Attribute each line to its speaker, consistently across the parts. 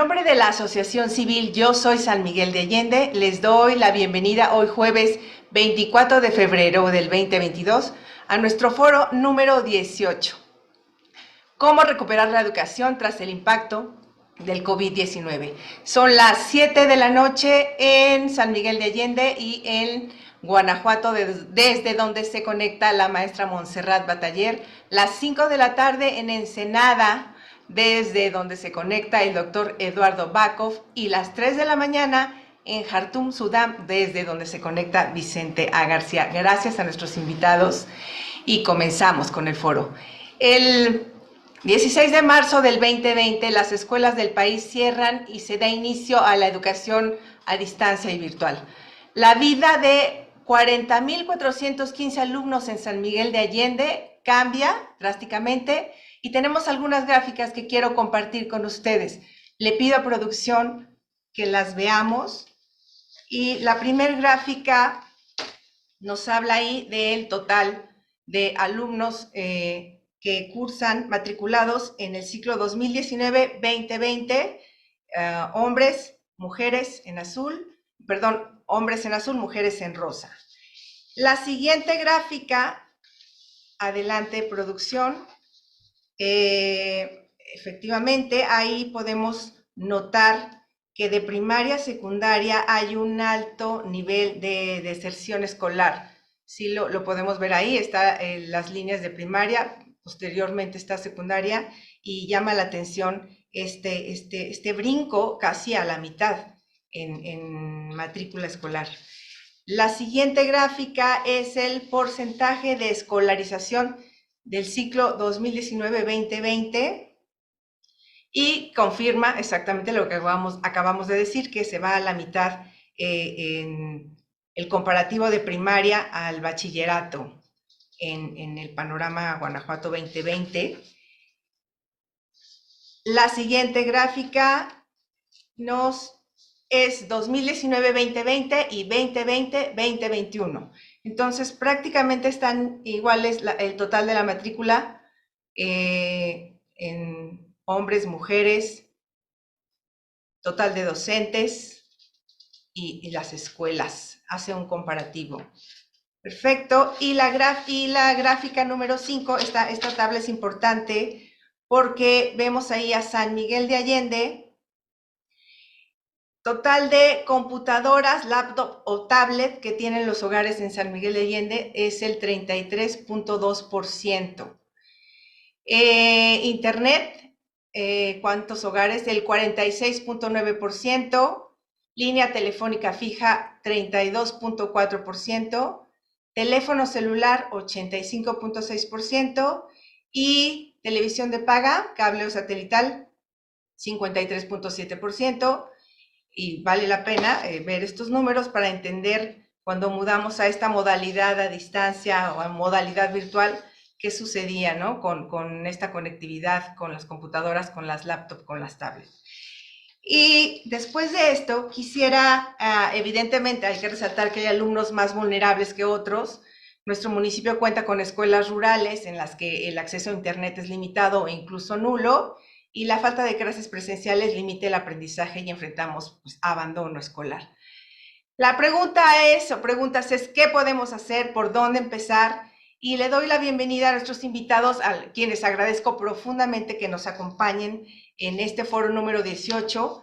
Speaker 1: nombre de la Asociación Civil Yo Soy San Miguel de Allende, les doy la bienvenida hoy jueves 24 de febrero del 2022 a nuestro foro número 18. ¿Cómo recuperar la educación tras el impacto del COVID-19? Son las 7 de la noche en San Miguel de Allende y en Guanajuato, desde donde se conecta la maestra Montserrat Bataller, las 5 de la tarde en Ensenada, desde donde se conecta el doctor Eduardo Bakov, y las 3 de la mañana en Jartum, Sudán, desde donde se conecta Vicente A. García. Gracias a nuestros invitados y comenzamos con el foro. El 16 de marzo del 2020, las escuelas del país cierran y se da inicio a la educación a distancia y virtual. La vida de 40,415 alumnos en San Miguel de Allende cambia drásticamente y tenemos algunas gráficas que quiero compartir con ustedes. Le pido a producción que las veamos y la primera gráfica nos habla ahí del total de alumnos que cursan matriculados en el ciclo 2019-2020, hombres, mujeres en azul, hombres en azul, mujeres en rosa. La siguiente gráfica, adelante producción, efectivamente ahí podemos notar que de primaria a secundaria hay un alto nivel de deserción escolar. Sí, lo podemos ver ahí, está las líneas de primaria, posteriormente está secundaria, y llama la atención este brinco casi a la mitad en matrícula escolar. La siguiente gráfica es el porcentaje de escolarización del ciclo 2019-2020 y confirma exactamente lo que acabamos de decir, que se va a la mitad en el comparativo de primaria al bachillerato en el panorama Guanajuato 2020. La siguiente gráfica es 2019-2020 y 2020-2021. Entonces, prácticamente están iguales el total de la matrícula en hombres, mujeres, total de docentes y las escuelas. Hace un comparativo. Perfecto. Y la gráfica número 5, esta tabla es importante porque vemos ahí a San Miguel de Allende. Total de computadoras, laptop o tablet que tienen los hogares en San Miguel de Allende es el 33.2%. Internet, ¿cuántos hogares? El 46.9%. Línea telefónica fija, 32.4%. Teléfono celular, 85.6%. Y televisión de paga, cable o satelital, 53.7%. Y vale la pena ver estos números para entender cuando mudamos a esta modalidad a distancia o a modalidad virtual, qué sucedía, ¿no? con esta conectividad, con las computadoras, con las laptops, con las tablets. Y después de esto, quisiera, evidentemente hay que resaltar que hay alumnos más vulnerables que otros. Nuestro municipio cuenta con escuelas rurales en las que el acceso a internet es limitado o incluso nulo, y la falta de clases presenciales limita el aprendizaje y enfrentamos abandono escolar. La preguntas es, ¿qué podemos hacer? ¿Por dónde empezar? Y le doy la bienvenida a nuestros invitados, a quienes agradezco profundamente que nos acompañen en este foro número 18.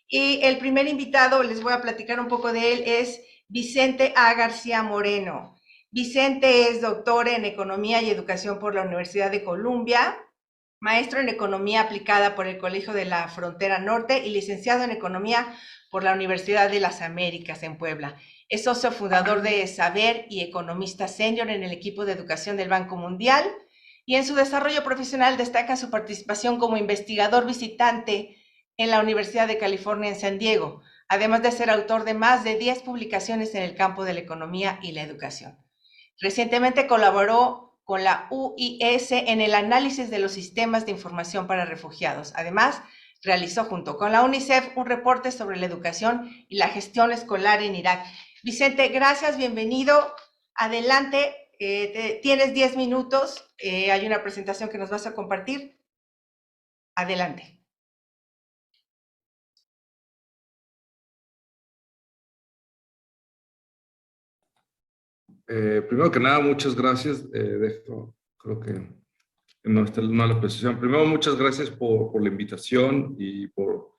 Speaker 1: Y el primer invitado, les voy a platicar un poco de él, es Vicente A. García Moreno. Vicente es doctor en Economía y Educación por la Universidad de Columbia, maestro en Economía aplicada por el Colegio de la Frontera Norte y licenciado en Economía por la Universidad de las Américas en Puebla. Es socio fundador de Saber y economista senior en el equipo de educación del Banco Mundial, y en su desarrollo profesional destaca su participación como investigador visitante en la Universidad de California en San Diego, además de ser autor de más de 10 publicaciones en el campo de la economía y la educación. Recientemente colaboró con la UIS en el análisis de los sistemas de información para refugiados. Además, realizó junto con la UNICEF un reporte sobre la educación y la gestión escolar en Irak. Vicente, gracias, bienvenido. Adelante, tienes 10 minutos. Hay una presentación que nos vas a compartir. Adelante.
Speaker 2: Primero que nada, muchas gracias. Creo que no está mal la precisión. Primero, muchas gracias por la invitación y por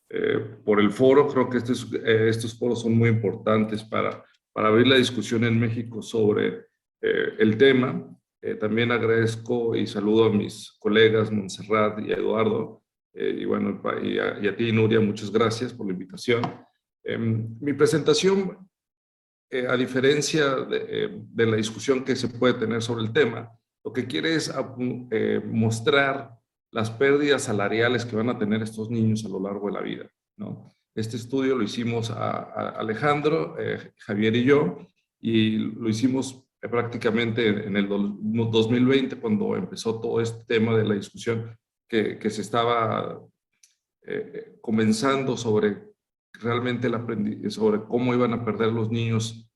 Speaker 2: el foro. Creo que estos foros son muy importantes para abrir la discusión en México sobre el tema. También agradezco y saludo a mis colegas Montserrat y a Eduardo. Y bueno, y a ti, Nuria, muchas gracias por la invitación. Mi presentación, a diferencia de la discusión que se puede tener sobre el tema, lo que quiere es mostrar las pérdidas salariales que van a tener estos niños a lo largo de la vida, ¿no? Este estudio lo hicimos a Alejandro, Javier y yo, y lo hicimos prácticamente en el 2020, cuando empezó todo este tema de la discusión que se estaba comenzando sobre realmente sobre cómo iban a perder los niños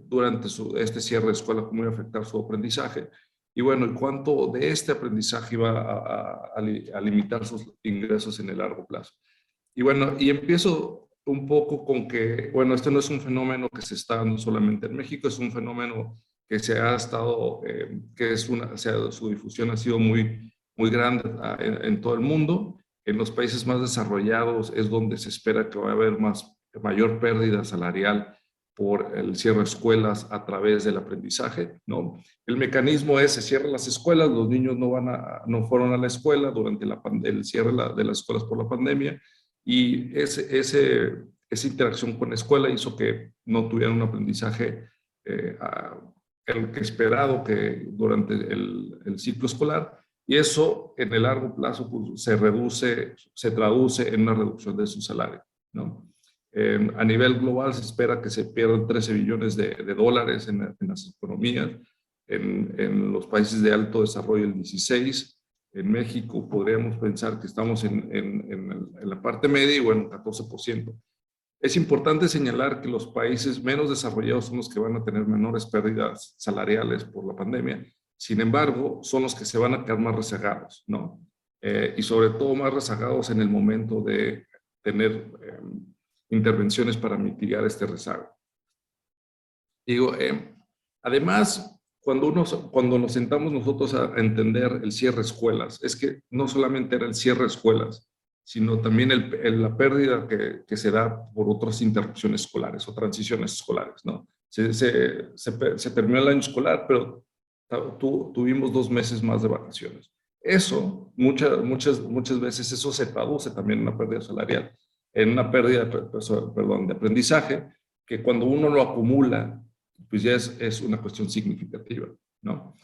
Speaker 2: durante este cierre de escuela, cómo iba a afectar su aprendizaje. Y bueno, y cuánto de este aprendizaje iba a limitar sus ingresos en el largo plazo. Y bueno, y empiezo un poco con que, bueno, este no es un fenómeno que se está dando solamente en México, es un fenómeno que se ha estado, su difusión ha sido muy grande en todo el mundo. En los países más desarrollados es donde se espera que va a haber mayor pérdida salarial por el cierre de escuelas a través del aprendizaje, ¿no? El mecanismo es: se cierran las escuelas, los niños no fueron a la escuela durante el cierre de las escuelas por la pandemia, y esa interacción con la escuela hizo que no tuvieran un aprendizaje el que esperado que durante el ciclo escolar. Y eso en el largo plazo pues, se traduce en una reducción de su salario, ¿no? A nivel global se espera que se pierdan 13 billones de dólares en las economías, en los países de alto desarrollo el 16, en México podríamos pensar que estamos en la parte media y bueno, 14%. Es importante señalar que los países menos desarrollados son los que van a tener menores pérdidas salariales por la pandemia. Sin embargo, son los que se van a quedar más rezagados, ¿no? Y sobre todo más rezagados en el momento de tener intervenciones para mitigar este rezago. Digo, además, cuando nos sentamos nosotros a entender el cierre de escuelas, es que no solamente era el cierre de escuelas, sino también la pérdida que se da por otras interrupciones escolares o transiciones escolares, ¿no? Se terminó el año escolar, pero tuvimos 2 meses más de vacaciones. Eso, muchas veces, eso se traduce también en una pérdida salarial, en una pérdida, perdón, de aprendizaje, que cuando uno lo acumula, pues ya es una cuestión significativa, ¿no?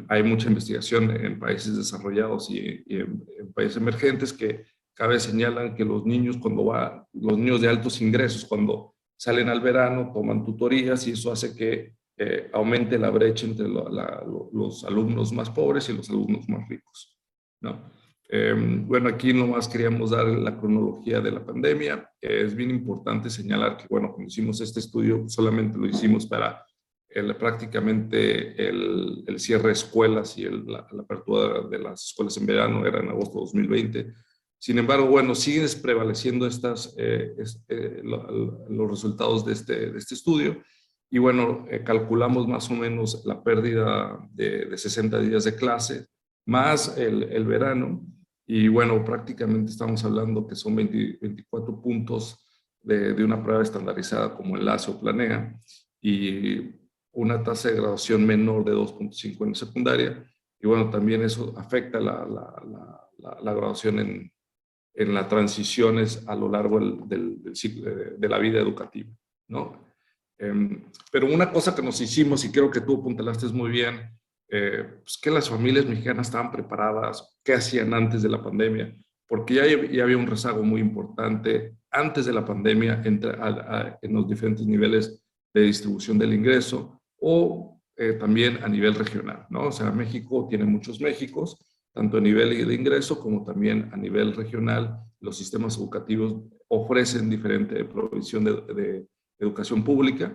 Speaker 2: Hay mucha investigación en países desarrollados y en países emergentes que cada vez señalan que los niños los niños de altos ingresos, cuando salen al verano, toman tutorías y eso hace que aumente la brecha entre los alumnos más pobres y los alumnos más ricos, ¿no? Bueno, aquí nomás queríamos dar la cronología de la pandemia. Es bien importante señalar que, bueno, cuando hicimos este estudio, solamente lo hicimos para prácticamente el cierre de escuelas y la apertura de las escuelas en verano, era en agosto de 2020. Sin embargo, bueno, siguen prevaleciendo los resultados de este estudio. Y bueno, calculamos más o menos la pérdida de 60 días de clase, más el verano. Y bueno, prácticamente estamos hablando que son 24 puntos de una prueba estandarizada como Enlace o Planea, y una tasa de graduación menor de 2.5 en secundaria. Y bueno, también eso afecta la graduación en las transiciones a lo largo del ciclo de la vida educativa, ¿no? Pero una cosa que nos hicimos, y creo que tú apuntalaste muy bien, pues que las familias mexicanas estaban preparadas, qué hacían antes de la pandemia, porque ya había un rezago muy importante antes de la pandemia en los diferentes niveles de distribución del ingreso o también a nivel regional, ¿no? O sea, México tiene muchos Méxicos, tanto a nivel de ingreso como también a nivel regional. Los sistemas educativos ofrecen diferente provisión de educación pública.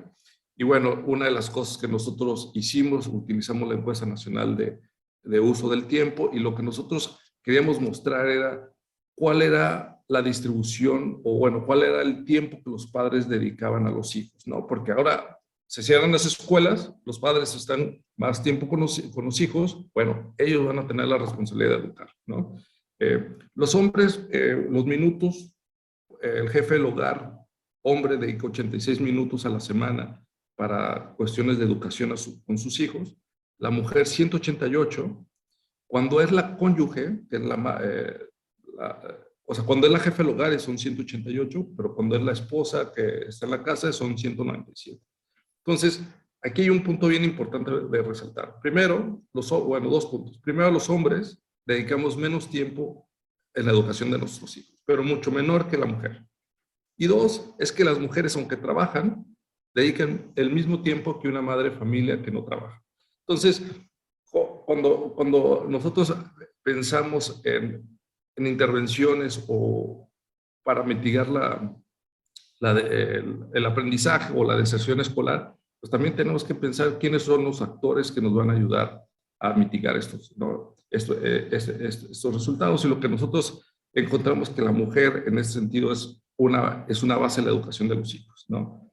Speaker 2: Y bueno, una de las cosas que nosotros hicimos, utilizamos la encuesta nacional de uso del tiempo, y lo que nosotros queríamos mostrar era cuál era la distribución, o bueno, cuál era el tiempo que los padres dedicaban a los hijos, ¿no? Porque ahora se cierran las escuelas, los padres están más tiempo con los hijos, bueno, ellos van a tener la responsabilidad de educar, ¿no? Los hombres, los minutos, el jefe del hogar, hombre, dedica 86 minutos a la semana para cuestiones de educación con sus hijos, la mujer 188, cuando es la cónyuge, que es o sea, cuando es la jefe del hogar son 188, pero cuando es la esposa que está en la casa son 197. Entonces, aquí hay un punto bien importante de resaltar. Primero, bueno, dos puntos. Primero, los hombres dedicamos menos tiempo en la educación de nuestros hijos, pero mucho menor que la mujer. Y dos, es que las mujeres, aunque trabajan, dedican el mismo tiempo que una madre de familia que no trabaja. Entonces, cuando nosotros pensamos en intervenciones o para mitigar el aprendizaje o la deserción escolar, pues también tenemos que pensar quiénes son los actores que nos van a ayudar a mitigar estos, ¿no? Estos resultados. Y lo que nosotros encontramos que la mujer en ese sentido es una base de la educación de los hijos, ¿no?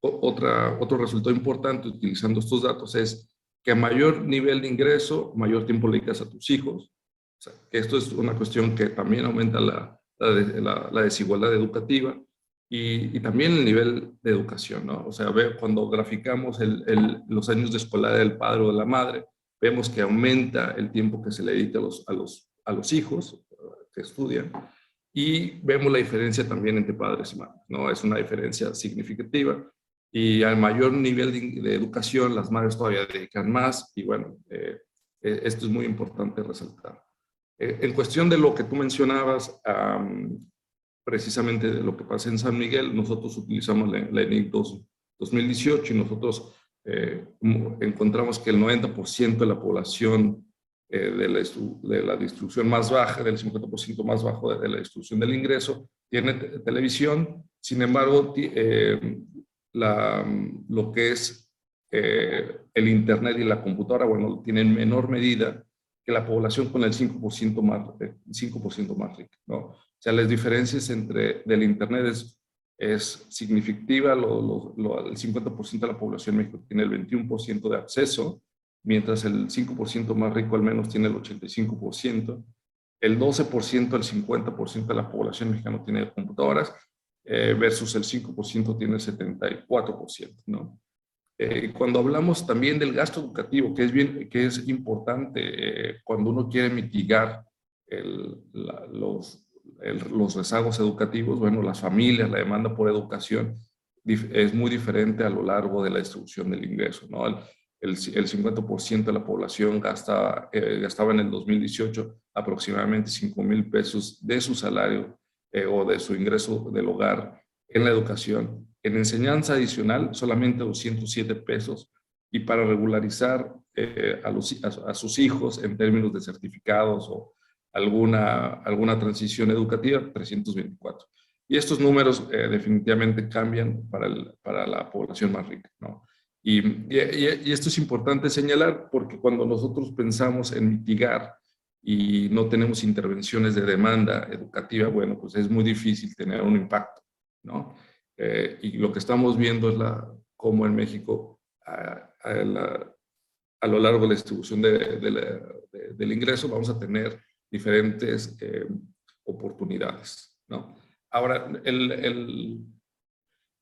Speaker 2: Otro resultado importante utilizando estos datos es que a mayor nivel de ingreso, mayor tiempo le dedicas a tus hijos. O sea, que esto es una cuestión que también aumenta la desigualdad educativa y también el nivel de educación, ¿no? O sea, cuando graficamos los años de escolar del padre o de la madre, vemos que aumenta el tiempo que se le dedica a los hijos que estudian y vemos la diferencia también entre padres y madres, ¿no? Es una diferencia significativa y al mayor nivel de educación las madres todavía dedican más y bueno, esto es muy importante resaltar. En cuestión de lo que tú mencionabas, precisamente de lo que pasa en San Miguel, nosotros utilizamos la ENIC 2018 y nosotros encontramos que el 90% de la población de la distribución más baja, del 50% más bajo de la distribución del ingreso, tiene televisión. Sin embargo, lo que es el Internet y la computadora, bueno, tienen menor medida que la población con el 5% más rica, ¿no? O sea, las diferencias del Internet es significativa. El 50% de la población en México tiene el 21% de acceso, mientras el 5% más rico al menos tiene el 85%. El 12%, el 50% de la población mexicana tiene computadoras, versus el 5% tiene el 74%, ¿no? Cuando hablamos también del gasto educativo, que es importante cuando uno quiere mitigar los rezagos educativos, bueno, las familias, la demanda por educación es muy diferente a lo largo de la distribución del ingreso, ¿no? El 50% de la población gastaba en el 2018 aproximadamente 5,000 pesos de su salario o de su ingreso del hogar en la educación. En enseñanza adicional, solamente 207 pesos. Y para regularizar a sus hijos en términos de certificados o alguna transición educativa, 324. Y estos números definitivamente cambian para la población más rica, ¿no? Y esto es importante señalar porque cuando nosotros pensamos en mitigar y no tenemos intervenciones de demanda educativa, bueno, pues es muy difícil tener un impacto, ¿no? Y lo que estamos viendo es cómo en México, a lo largo de la distribución del ingreso, vamos a tener diferentes oportunidades, ¿no? Ahora, el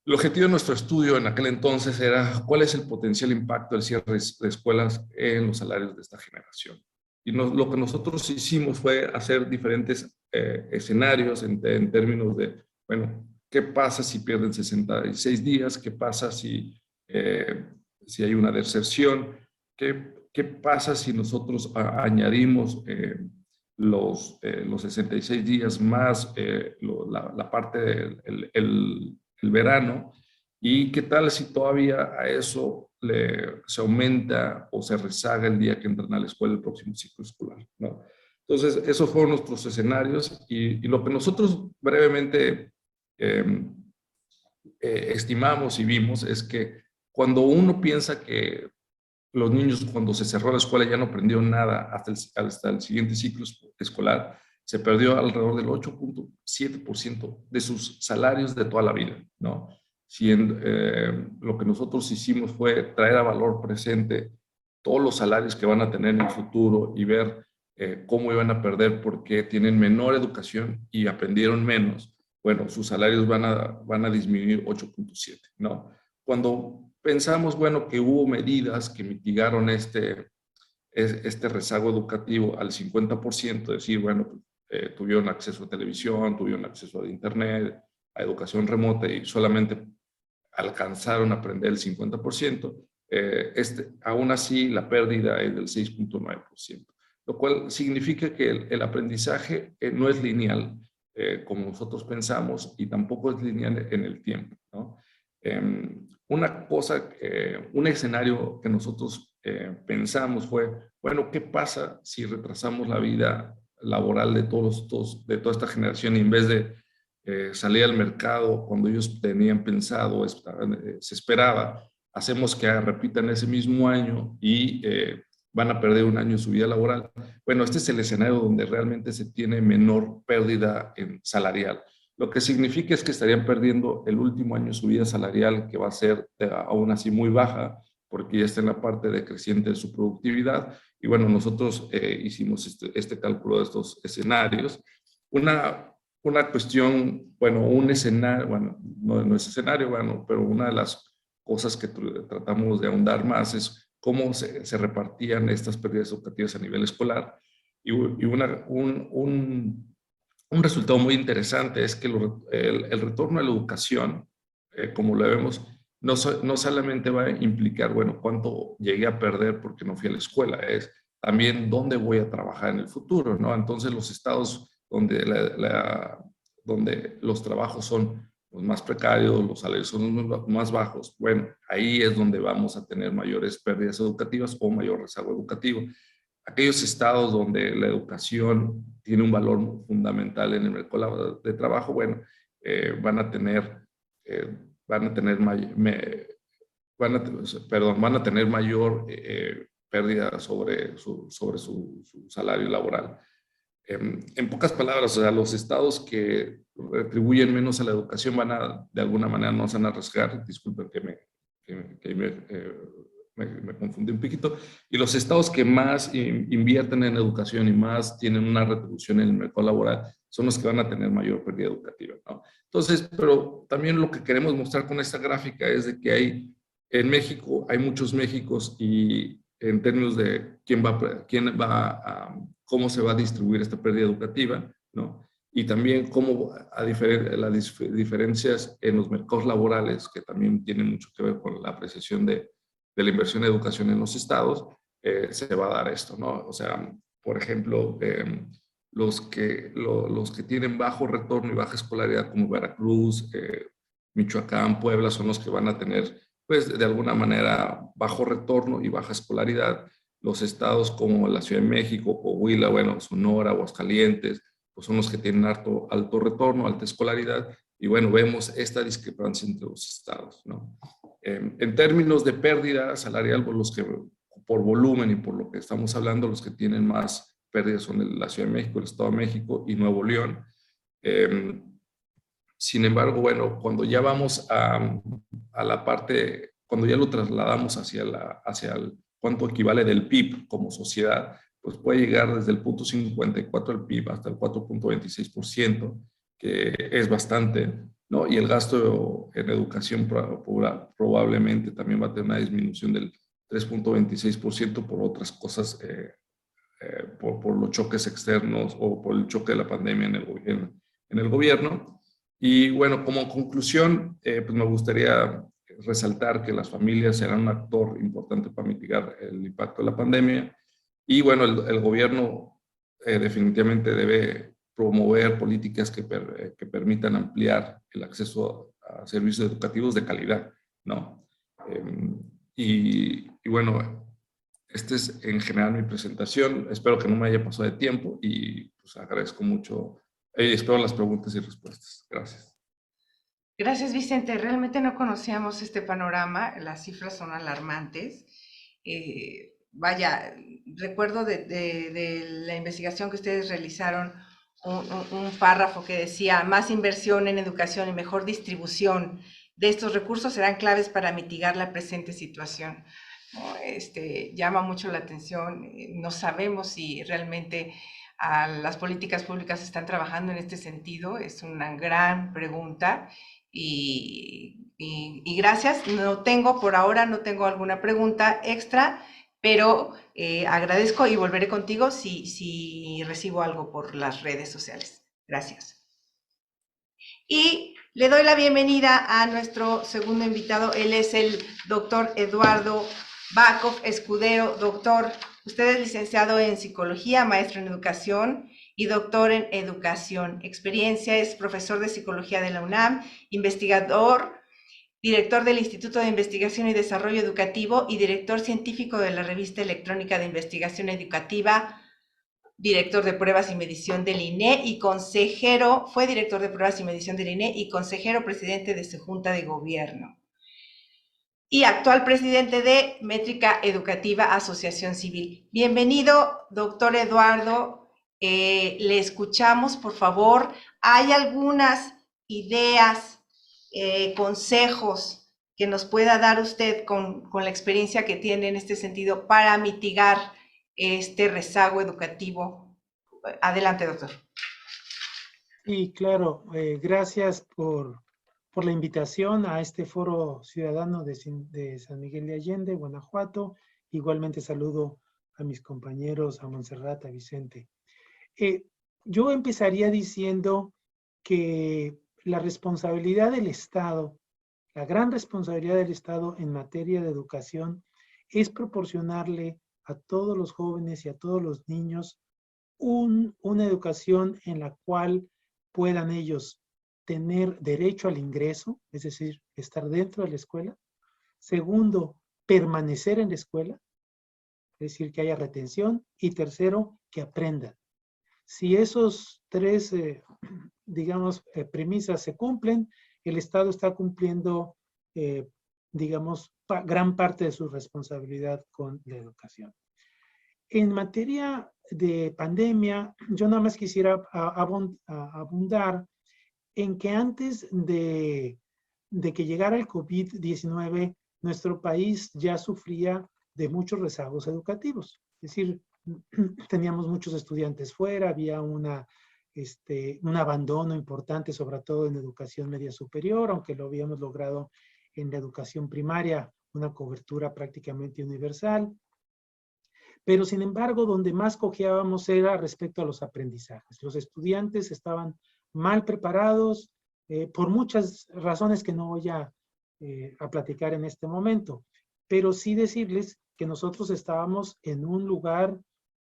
Speaker 2: objetivo de nuestro estudio en aquel entonces era cuál es el potencial impacto del cierre de escuelas en los salarios de esta generación. Y lo que nosotros hicimos fue hacer diferentes escenarios en términos de, bueno, ¿qué pasa si pierden 66 días? ¿Qué pasa si hay una deserción? ¿Qué pasa si nosotros añadimos los 66 días más la parte del verano? ¿Y qué tal si todavía a eso se aumenta o se rezaga el día que entran a la escuela el próximo ciclo escolar, ¿no? Entonces, esos fueron nuestros escenarios y lo que nosotros brevemente estimamos y vimos es que cuando uno piensa que los niños cuando se cerró la escuela ya no aprendieron nada hasta el siguiente ciclo escolar, se perdió alrededor del 8,7% de sus salarios de toda la vida, ¿no? lo que nosotros hicimos fue traer a valor presente todos los salarios que van a tener en el futuro y ver cómo iban a perder porque tienen menor educación y aprendieron menos, bueno, sus salarios van a disminuir 8.7, ¿no? Cuando pensamos, bueno, que hubo medidas que mitigaron este rezago educativo al 50%, decir, bueno, tuvieron acceso a televisión, tuvieron acceso a internet, a educación remota y solamente alcanzaron a aprender el 50%, aún así la pérdida es del 6.9%, lo cual significa que el aprendizaje no es lineal, como nosotros pensamos, y tampoco es lineal en el tiempo, ¿no? Un escenario que nosotros pensamos fue, bueno, ¿qué pasa si retrasamos la vida laboral de de toda esta generación y en vez de salir al mercado cuando ellos tenían pensado, se esperaba, hacemos que repitan ese mismo año y van a perder un año de su vida laboral? Bueno, este es el escenario donde realmente se tiene menor pérdida salarial. Lo que significa es que estarían perdiendo el último año de su vida salarial, que va a ser aún así muy baja, porque ya está en la parte decreciente de su productividad. Y bueno, nosotros hicimos este cálculo de estos escenarios. Una cuestión, bueno, un escenario, bueno, no es escenario, bueno, pero una de las cosas que tratamos de ahondar más es cómo se repartían estas pérdidas educativas a nivel escolar. Y un resultado muy interesante es que el retorno a la educación, como lo vemos, no solamente va a implicar, bueno, cuánto llegué a perder porque no fui a la escuela, es también dónde voy a trabajar en el futuro, ¿no? Entonces, los estados donde los trabajos son los más precarios, los salarios son los más bajos, bueno, ahí es donde vamos a tener mayores pérdidas educativas o mayor rezago educativo. Aquellos estados donde la educación tiene un valor fundamental en el mercado de trabajo, bueno, van a tener, van a tener mayor pérdida sobre su salario laboral. En pocas palabras, o sea, los estados que retribuyen menos a la educación de alguna manera, no se van a arriesgar. Disculpen me confundí un poquito. Y los estados que más invierten en educación y más tienen una retribución en el mercado laboral son los que van a tener mayor pérdida educativa, ¿no? Entonces, pero también lo que queremos mostrar con esta gráfica es de que en México hay muchos Méxicos y en términos de cómo se va a distribuir esta pérdida educativa, ¿no? Y también cómo las diferencias en los mercados laborales, que también tienen mucho que ver con la apreciación de la inversión en educación en los estados, se va a dar esto, ¿no? O sea, por ejemplo, los que tienen bajo retorno y baja escolaridad, como Veracruz, Michoacán, Puebla, son los que van a tener, pues, de alguna manera, bajo retorno y baja escolaridad. Los estados como la Ciudad de México, Coahuila, bueno, Sonora, Aguascalientes, pues son los que tienen alto retorno, alta escolaridad, y bueno, vemos esta discrepancia entre los estados, ¿no? En términos de pérdida salarial, por volumen y por lo que estamos hablando, los que tienen más pérdidas son la Ciudad de México, el Estado de México y Nuevo León. Sin embargo, bueno, cuando ya vamos a la parte, cuando ya lo trasladamos hacia cuánto equivale del PIB como sociedad, pues puede llegar desde el 0.54 del PIB hasta el 4.26%, que es bastante, ¿no? Y el gasto en educación probablemente también va a tener una disminución del 3.26% por otras cosas, por los choques externos o por el choque de la pandemia en el gobierno. Y bueno, como conclusión, pues me gustaría resaltar que las familias serán un actor importante para mitigar el impacto de la pandemia. Y bueno, el gobierno definitivamente debe promover políticas que permitan ampliar el acceso a servicios educativos de calidad, ¿no? Y bueno, esta es en general mi presentación. Espero que no me haya pasado de tiempo y pues agradezco mucho. Espero las preguntas y respuestas. Gracias.
Speaker 1: Gracias, Vicente. Realmente no conocíamos este panorama. Las cifras son alarmantes. Vaya, recuerdo de la investigación que ustedes realizaron un párrafo que decía más inversión en educación y mejor distribución de estos recursos serán claves para mitigar la presente situación. ¿No? Llama mucho la atención, no sabemos si realmente las políticas públicas están trabajando en este sentido, es una gran pregunta y gracias. Por ahora no tengo alguna pregunta extra, pero agradezco y volveré contigo si recibo algo por las redes sociales. Gracias. Y le doy la bienvenida a nuestro segundo invitado. Él es el doctor Eduardo Bakov Escudero. Doctor, usted es licenciado en Psicología, maestro en Educación y doctor en Educación. Experiencia: es profesor de Psicología de la UNAM, investigador, director del Instituto de Investigación y Desarrollo Educativo y director científico de la Revista Electrónica de Investigación Educativa, director de pruebas y medición del INE y consejero, fue director de pruebas y medición del INE y consejero presidente de su Junta de Gobierno. Y actual presidente de Métrica Educativa Asociación Civil. Bienvenido, doctor Eduardo. Le escuchamos, por favor. ¿Hay algunas ideas, consejos que nos pueda dar usted con la experiencia que tiene en este sentido para mitigar este rezago educativo? Adelante, doctor.
Speaker 3: Sí, claro. Gracias por la invitación a este foro ciudadano de San Miguel de Allende, Guanajuato. Igualmente saludo a mis compañeros, a Montserrat, a Vicente. Yo empezaría diciendo que la responsabilidad del Estado, la gran responsabilidad del Estado en materia de educación es proporcionarle a todos los jóvenes y a todos los niños una educación en la cual puedan ellos tener derecho al ingreso, es decir, estar dentro de la escuela. Segundo, permanecer en la escuela, es decir, que haya retención. Y tercero, que aprendan. Si esos tres, premisas se cumplen, el Estado está cumpliendo, gran parte de su responsabilidad con la educación. En materia de pandemia, yo nada más quisiera abundar en que antes de que llegara el COVID-19, nuestro país ya sufría de muchos rezagos educativos. Es decir, teníamos muchos estudiantes fuera, había un abandono importante, sobre todo en educación media superior, aunque lo habíamos logrado en la educación primaria, una cobertura prácticamente universal. Pero, sin embargo, donde más cojeábamos era respecto a los aprendizajes. Los estudiantes estaban mal preparados por muchas razones que no voy a platicar en este momento. Pero sí decirles que nosotros estábamos en un lugar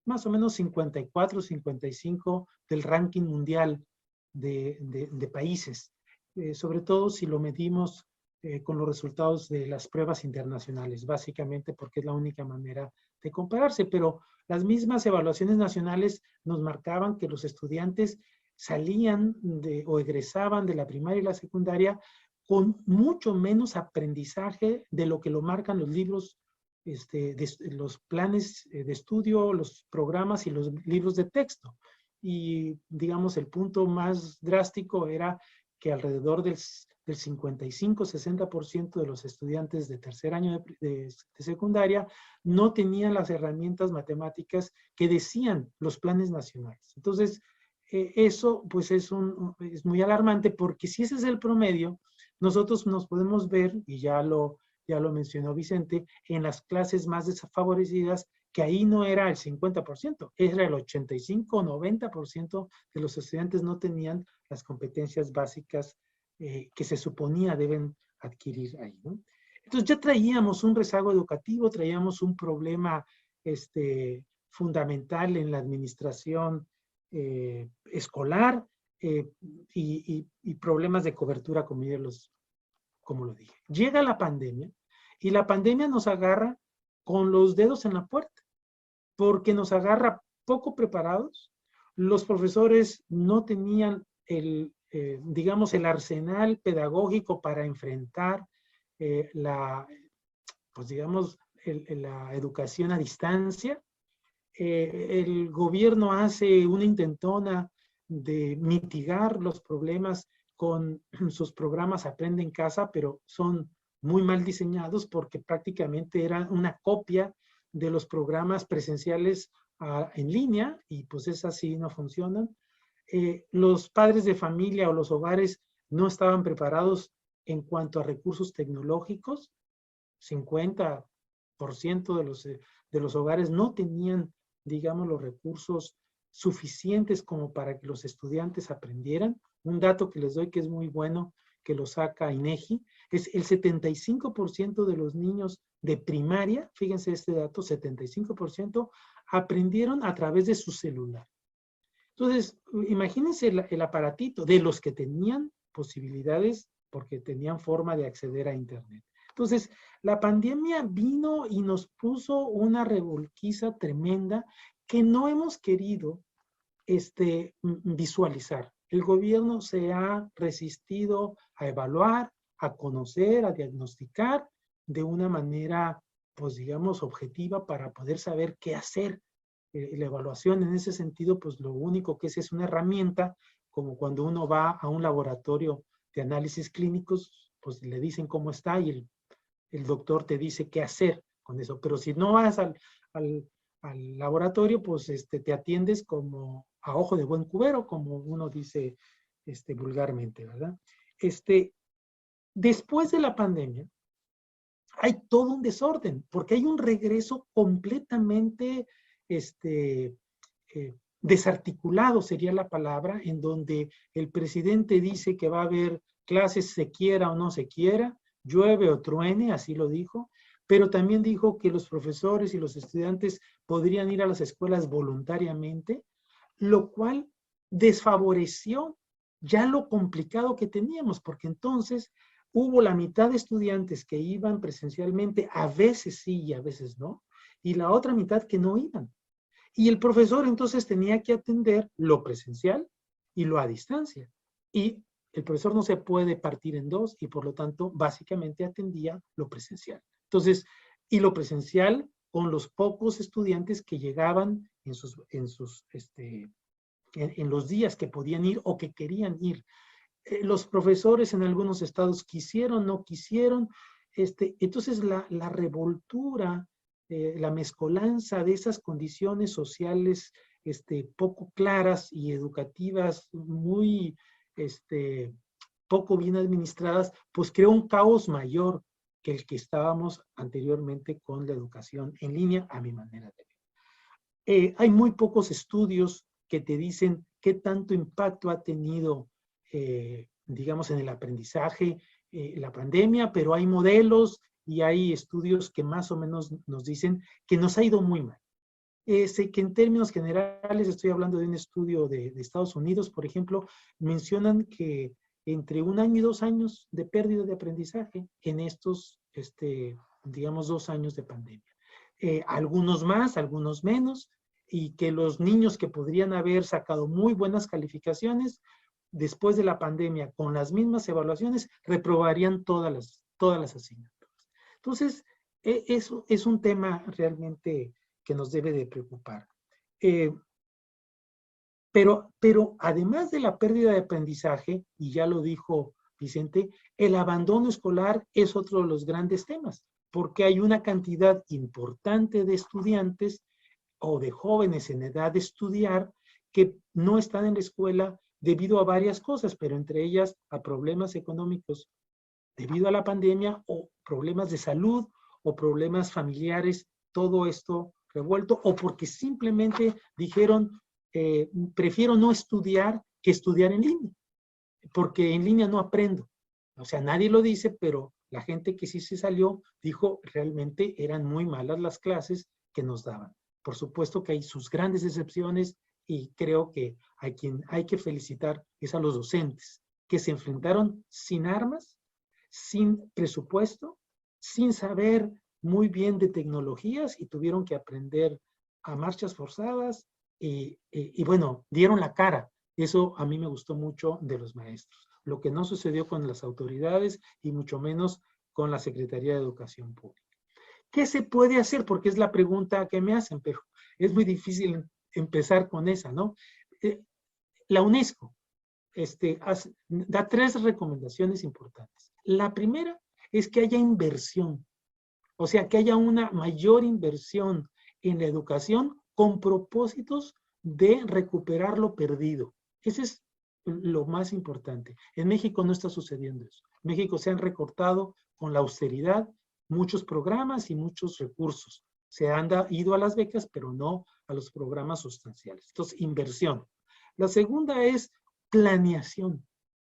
Speaker 3: más o menos 54, 55 del ranking mundial de países. Sobre todo si lo medimos con los resultados de las pruebas internacionales, básicamente porque es la única manera de compararse, pero las mismas evaluaciones nacionales nos marcaban que los estudiantes salían o egresaban de la primaria y la secundaria con mucho menos aprendizaje de lo que lo marcan los libros, los planes de estudio, los programas y los libros de texto. Y, digamos, el punto más drástico era que alrededor del 55-60% de los estudiantes de tercer año de secundaria no tenían las herramientas matemáticas que decían los planes nacionales. Entonces, eso pues es muy alarmante, porque si ese es el promedio, nosotros nos podemos ver, y ya lo mencionó Vicente, en las clases más desfavorecidas, que ahí no era el 50%, era el 85-90% de los estudiantes no tenían las competencias básicas que se suponía deben adquirir ahí, ¿no? Entonces ya traíamos un rezago educativo, traíamos un problema fundamental en la administración escolar y problemas de cobertura, como lo dije. Llega la pandemia y la pandemia nos agarra con los dedos en la puerta, porque nos agarra poco preparados. Los profesores no tenían el arsenal pedagógico para enfrentar la educación a distancia. El gobierno hace una intentona de mitigar los problemas con sus programas Aprende en Casa, pero son muy mal diseñados porque prácticamente eran una copia de los programas presenciales en línea, y pues es así, no funcionan. Los padres de familia o los hogares no estaban preparados en cuanto a recursos tecnológicos. 50% de los hogares no tenían, digamos, los recursos suficientes como para que los estudiantes aprendieran. Un dato que les doy que es muy bueno, que lo saca INEGI, es el 75% de los niños de primaria, fíjense este dato, 75% aprendieron a través de su celular. Entonces, imagínense el aparatito de los que tenían posibilidades porque tenían forma de acceder a Internet. Entonces, la pandemia vino y nos puso una revolquiza tremenda que no hemos querido visualizar. El gobierno se ha resistido a evaluar, a conocer, a diagnosticar de una manera, pues digamos, objetiva para poder saber qué hacer. La evaluación en ese sentido, pues lo único que es una herramienta, como cuando uno va a un laboratorio de análisis clínicos, pues le dicen cómo está y el doctor te dice qué hacer con eso. Pero si no vas al laboratorio, pues te atiendes como a ojo de buen cubero, como uno dice vulgarmente, ¿verdad? Después de la pandemia, hay todo un desorden, porque hay un regreso completamente desarticulado, sería la palabra, en donde el presidente dice que va a haber clases se quiera o no se quiera, llueve o truene, así lo dijo, pero también dijo que los profesores y los estudiantes podrían ir a las escuelas voluntariamente, lo cual desfavoreció ya lo complicado que teníamos, porque entonces hubo la mitad de estudiantes que iban presencialmente, a veces sí y a veces no, y la otra mitad que no iban. Y el profesor entonces tenía que atender lo presencial y lo a distancia. Y el profesor no se puede partir en dos y por lo tanto básicamente atendía lo presencial. Entonces, y lo presencial con los pocos estudiantes que llegaban en los días que podían ir o que querían ir. Los profesores en algunos estados quisieron, no quisieron. Entonces la revoltura, la mezcolanza de esas condiciones sociales poco claras y educativas muy poco bien administradas, pues creó un caos mayor que el que estábamos anteriormente con la educación en línea, a mi manera de ver. Hay muy pocos estudios que te dicen qué tanto impacto ha tenido digamos, en el aprendizaje, la pandemia, pero hay modelos y hay estudios que más o menos nos dicen que nos ha ido muy mal. Sé que en términos generales, estoy hablando de un estudio de Estados Unidos, por ejemplo, mencionan que entre 1 año y 2 años de pérdida de aprendizaje en estos, digamos, 2 años de pandemia. Algunos más, algunos menos, y que los niños que podrían haber sacado muy buenas calificaciones, después de la pandemia, con las mismas evaluaciones, reprobarían todas las asignaturas. Entonces, eso es un tema realmente que nos debe de preocupar. Pero además de la pérdida de aprendizaje, y ya lo dijo Vicente, el abandono escolar es otro de los grandes temas, porque hay una cantidad importante de estudiantes o de jóvenes en edad de estudiar que no están en la escuela debido a varias cosas, pero entre ellas a problemas económicos debido a la pandemia o problemas de salud o problemas familiares, todo esto revuelto, o porque simplemente dijeron, prefiero no estudiar que estudiar en línea, porque en línea no aprendo. O sea, nadie lo dice, pero la gente que sí se salió dijo realmente eran muy malas las clases que nos daban. Por supuesto que hay sus grandes excepciones y creo que a quien hay que felicitar es a los docentes que se enfrentaron sin armas, sin presupuesto, sin saber muy bien de tecnologías y tuvieron que aprender a marchas forzadas y bueno, dieron la cara. Eso a mí me gustó mucho de los maestros. Lo que no sucedió con las autoridades y mucho menos con la Secretaría de Educación Pública. ¿Qué se puede hacer? Porque es la pregunta que me hacen, pero es muy difícil empezar con esa, ¿no? La UNESCO da 3 recomendaciones importantes. La primera es que haya inversión, o sea, que haya una mayor inversión en la educación con propósitos de recuperar lo perdido. Ese es lo más importante. En México no está sucediendo eso. En México se han recortado con la austeridad muchos programas y muchos recursos. Se han ido a las becas, pero no a los programas sustanciales. Entonces, inversión. La segunda es planeación.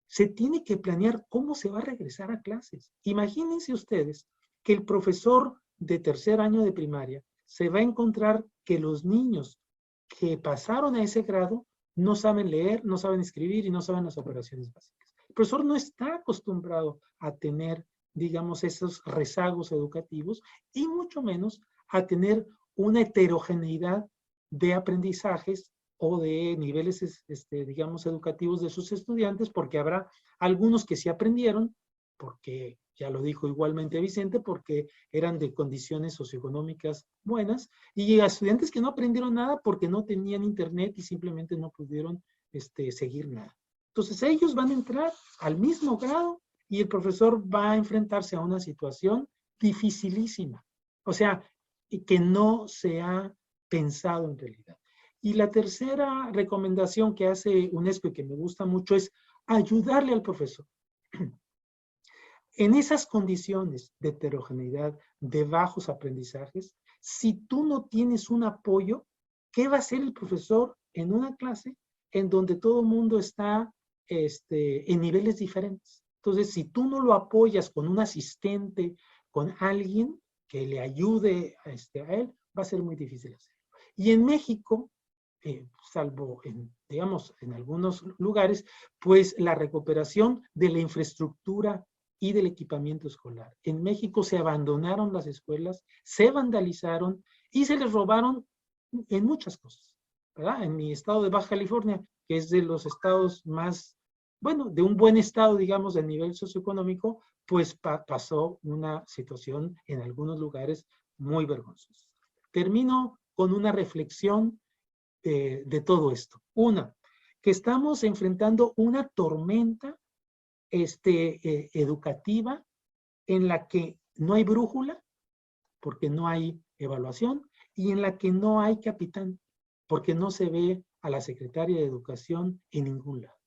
Speaker 3: Se tiene que planear cómo se va a regresar a clases. Imagínense ustedes que el profesor de tercer año de primaria se va a encontrar que los niños que pasaron a ese grado no saben leer, no saben escribir y no saben las operaciones básicas. El profesor no está acostumbrado a tener, digamos, esos rezagos educativos y mucho menos a tener una heterogeneidad de aprendizajes o de niveles, digamos, educativos de sus estudiantes, porque habrá algunos que sí aprendieron, porque ya lo dijo igualmente Vicente, porque eran de condiciones socioeconómicas buenas, y a estudiantes que no aprendieron nada porque no tenían internet y simplemente no pudieron seguir nada. Entonces ellos van a entrar al mismo grado y el profesor va a enfrentarse a una situación dificilísima. O sea, que no se ha pensado en realidad. Y la tercera recomendación que hace UNESCO y que me gusta mucho es ayudarle al profesor. En esas condiciones de heterogeneidad, de bajos aprendizajes, si tú no tienes un apoyo, ¿qué va a hacer el profesor en una clase en donde todo el mundo está en niveles diferentes? Entonces, si tú no lo apoyas con un asistente, con alguien que le ayude a él, va a ser muy difícil hacerlo. Y en México, salvo digamos, en algunos lugares, pues la recuperación de la infraestructura y del equipamiento escolar. En México se abandonaron las escuelas, se vandalizaron y se les robaron en muchas cosas, ¿verdad? En mi estado de Baja California, que es de los estados más, bueno, de un buen estado, digamos, del nivel socioeconómico, pues pasó una situación en algunos lugares muy vergonzosa. Termino con una reflexión de todo esto. Una, que estamos enfrentando una tormenta educativa en la que no hay brújula, porque no hay evaluación, y en la que no hay capitán, porque no se ve a la secretaria de Educación en ningún lado.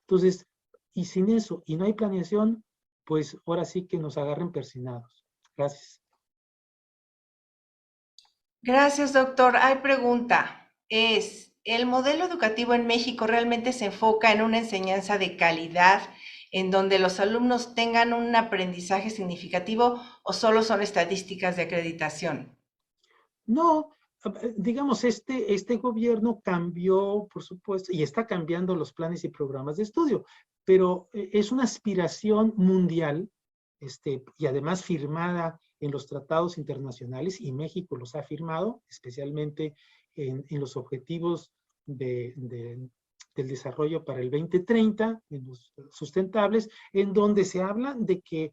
Speaker 3: Entonces, y sin eso, y no hay planeación, pues ahora sí que nos agarren persinados. Gracias.
Speaker 1: Gracias, doctor. Hay pregunta. ¿El modelo educativo en México realmente se enfoca en una enseñanza de calidad, en donde los alumnos tengan un aprendizaje significativo, o solo son estadísticas de acreditación?
Speaker 3: No, digamos, este gobierno cambió, por supuesto, y está cambiando los planes y programas de estudio, pero es una aspiración mundial, y además firmada en los tratados internacionales, y México los ha firmado, especialmente en los objetivos del desarrollo para el 2030, en los sustentables, en donde se habla de que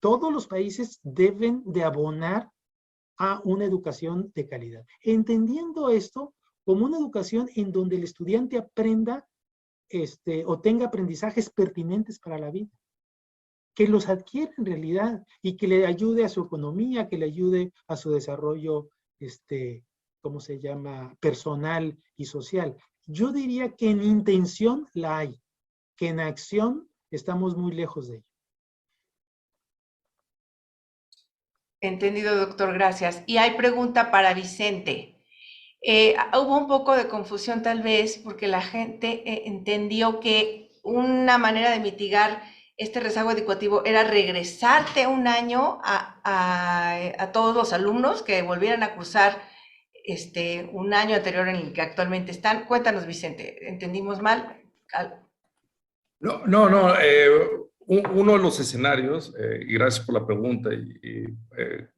Speaker 3: todos los países deben de abonar a una educación de calidad. Entendiendo esto como una educación en donde el estudiante aprenda o tenga aprendizajes pertinentes para la vida, que los adquiera en realidad y que le ayude a su economía, que le ayude a su desarrollo, ¿cómo se llama?, personal y social. Yo diría que en intención la hay, que en acción estamos muy lejos de ello.
Speaker 1: Entendido, doctor, gracias. Y hay pregunta para Vicente. Hubo un poco de confusión tal vez porque la gente entendió que una manera de mitigar este rezago educativo era regresarte un año a todos los alumnos que volvieran a cursar un año anterior en el que actualmente están. Cuéntanos, Vicente, ¿entendimos mal?
Speaker 2: No. Uno de los escenarios, y gracias por la pregunta,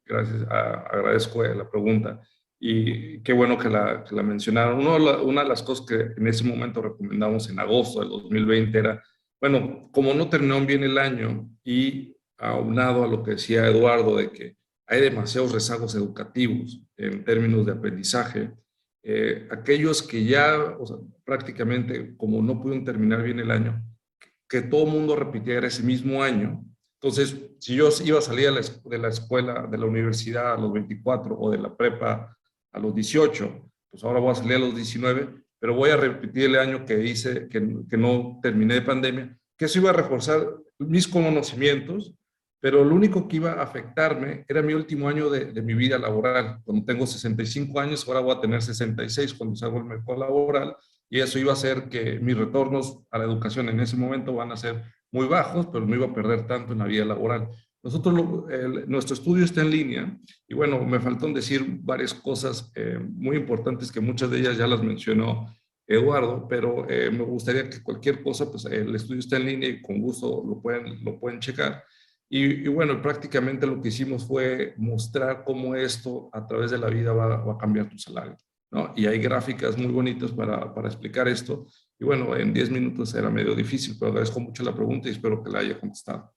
Speaker 2: gracias, agradezco la pregunta, y qué bueno que la mencionaron. Una de las cosas que en ese momento recomendamos en agosto del 2020 era, bueno, como no terminó bien el año y aunado a lo que decía Eduardo de que hay demasiados rezagos educativos en términos de aprendizaje, aquellos que ya, o sea, prácticamente, como no pudieron terminar bien el año, que todo el mundo repitiera ese mismo año. Entonces, si yo iba a salir de la escuela, de la universidad a los 24 o de la prepa a los 18, pues ahora voy a salir a los 19, pero voy a repetir el año que hice, que no terminé de pandemia, que eso iba a reforzar mis conocimientos, pero lo único que iba a afectarme era mi último año de mi vida laboral. Cuando tengo 65 años, ahora voy a tener 66 cuando salgo del mercado laboral, y eso iba a hacer que mis retornos a la educación en ese momento van a ser muy bajos, pero no iba a perder tanto en la vida laboral. Nosotros, nuestro estudio está en línea, y bueno, me faltan decir varias cosas muy importantes que muchas de ellas ya las mencionó Eduardo, pero me gustaría que cualquier cosa, pues el estudio está en línea y con gusto lo pueden checar. Y bueno, prácticamente lo que hicimos fue mostrar cómo esto a través de la vida va a cambiar tu salario, ¿no? Y hay gráficas muy bonitas para explicar esto. Y bueno, en 10 minutos era medio difícil, pero agradezco mucho la pregunta y espero que la haya contestado.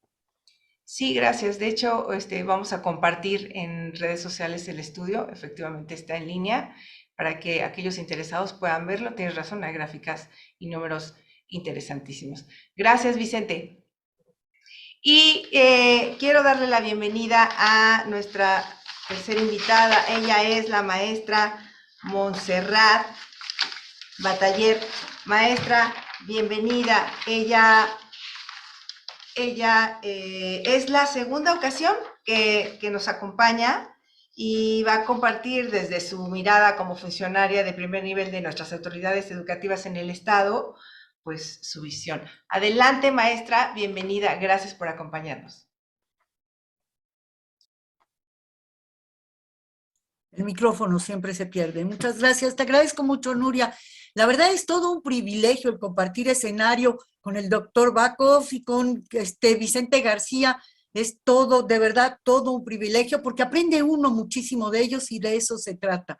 Speaker 1: Sí, gracias. De hecho, vamos a compartir en redes sociales el estudio. Efectivamente está en línea para que aquellos interesados puedan verlo. Tienes razón, hay gráficas y números interesantísimos. Gracias, Vicente. Y quiero darle la bienvenida a nuestra tercera invitada. Ella es la maestra Montserrat Bataller. Maestra, bienvenida. Ella es la segunda ocasión que nos acompaña y va a compartir desde su mirada como funcionaria de primer nivel de nuestras autoridades educativas en el Estado, pues su visión. Adelante, maestra, bienvenida, gracias por acompañarnos.
Speaker 4: El micrófono siempre se pierde. Muchas gracias, te agradezco mucho, Nuria. La verdad es todo un privilegio el compartir escenario con el doctor Bakov y con Vicente García. Es todo, de verdad, todo un privilegio porque aprende uno muchísimo de ellos y de eso se trata.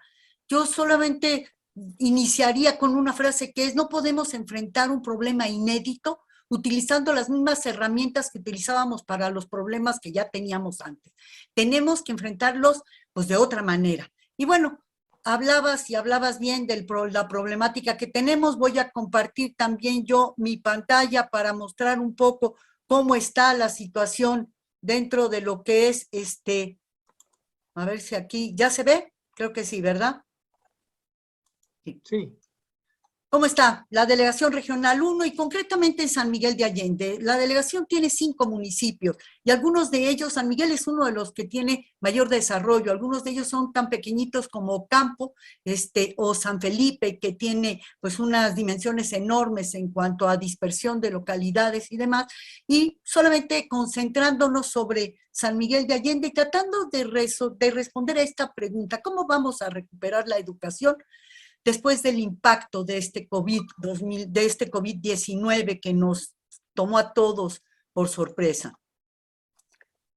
Speaker 4: Yo solamente iniciaría con una frase que es: no podemos enfrentar un problema inédito utilizando las mismas herramientas que utilizábamos para los problemas que ya teníamos antes. Tenemos que enfrentarlos pues de otra manera. Y bueno, hablabas bien de la problemática que tenemos. Voy a compartir también yo mi pantalla para mostrar un poco cómo está la situación dentro de lo que es a ver si aquí, ¿ya se ve? Creo que sí, ¿verdad?
Speaker 3: Sí.
Speaker 4: ¿Cómo está? La Delegación Regional 1 y concretamente en San Miguel de Allende. La delegación tiene 5 municipios y algunos de ellos, San Miguel es uno de los que tiene mayor desarrollo, algunos de ellos son tan pequeñitos como Ocampo o San Felipe, que tiene pues unas dimensiones enormes en cuanto a dispersión de localidades y demás, y solamente concentrándonos sobre San Miguel de Allende y tratando de responder a esta pregunta: ¿cómo vamos a recuperar la educación después del impacto de este COVID-19 que nos tomó a todos por sorpresa?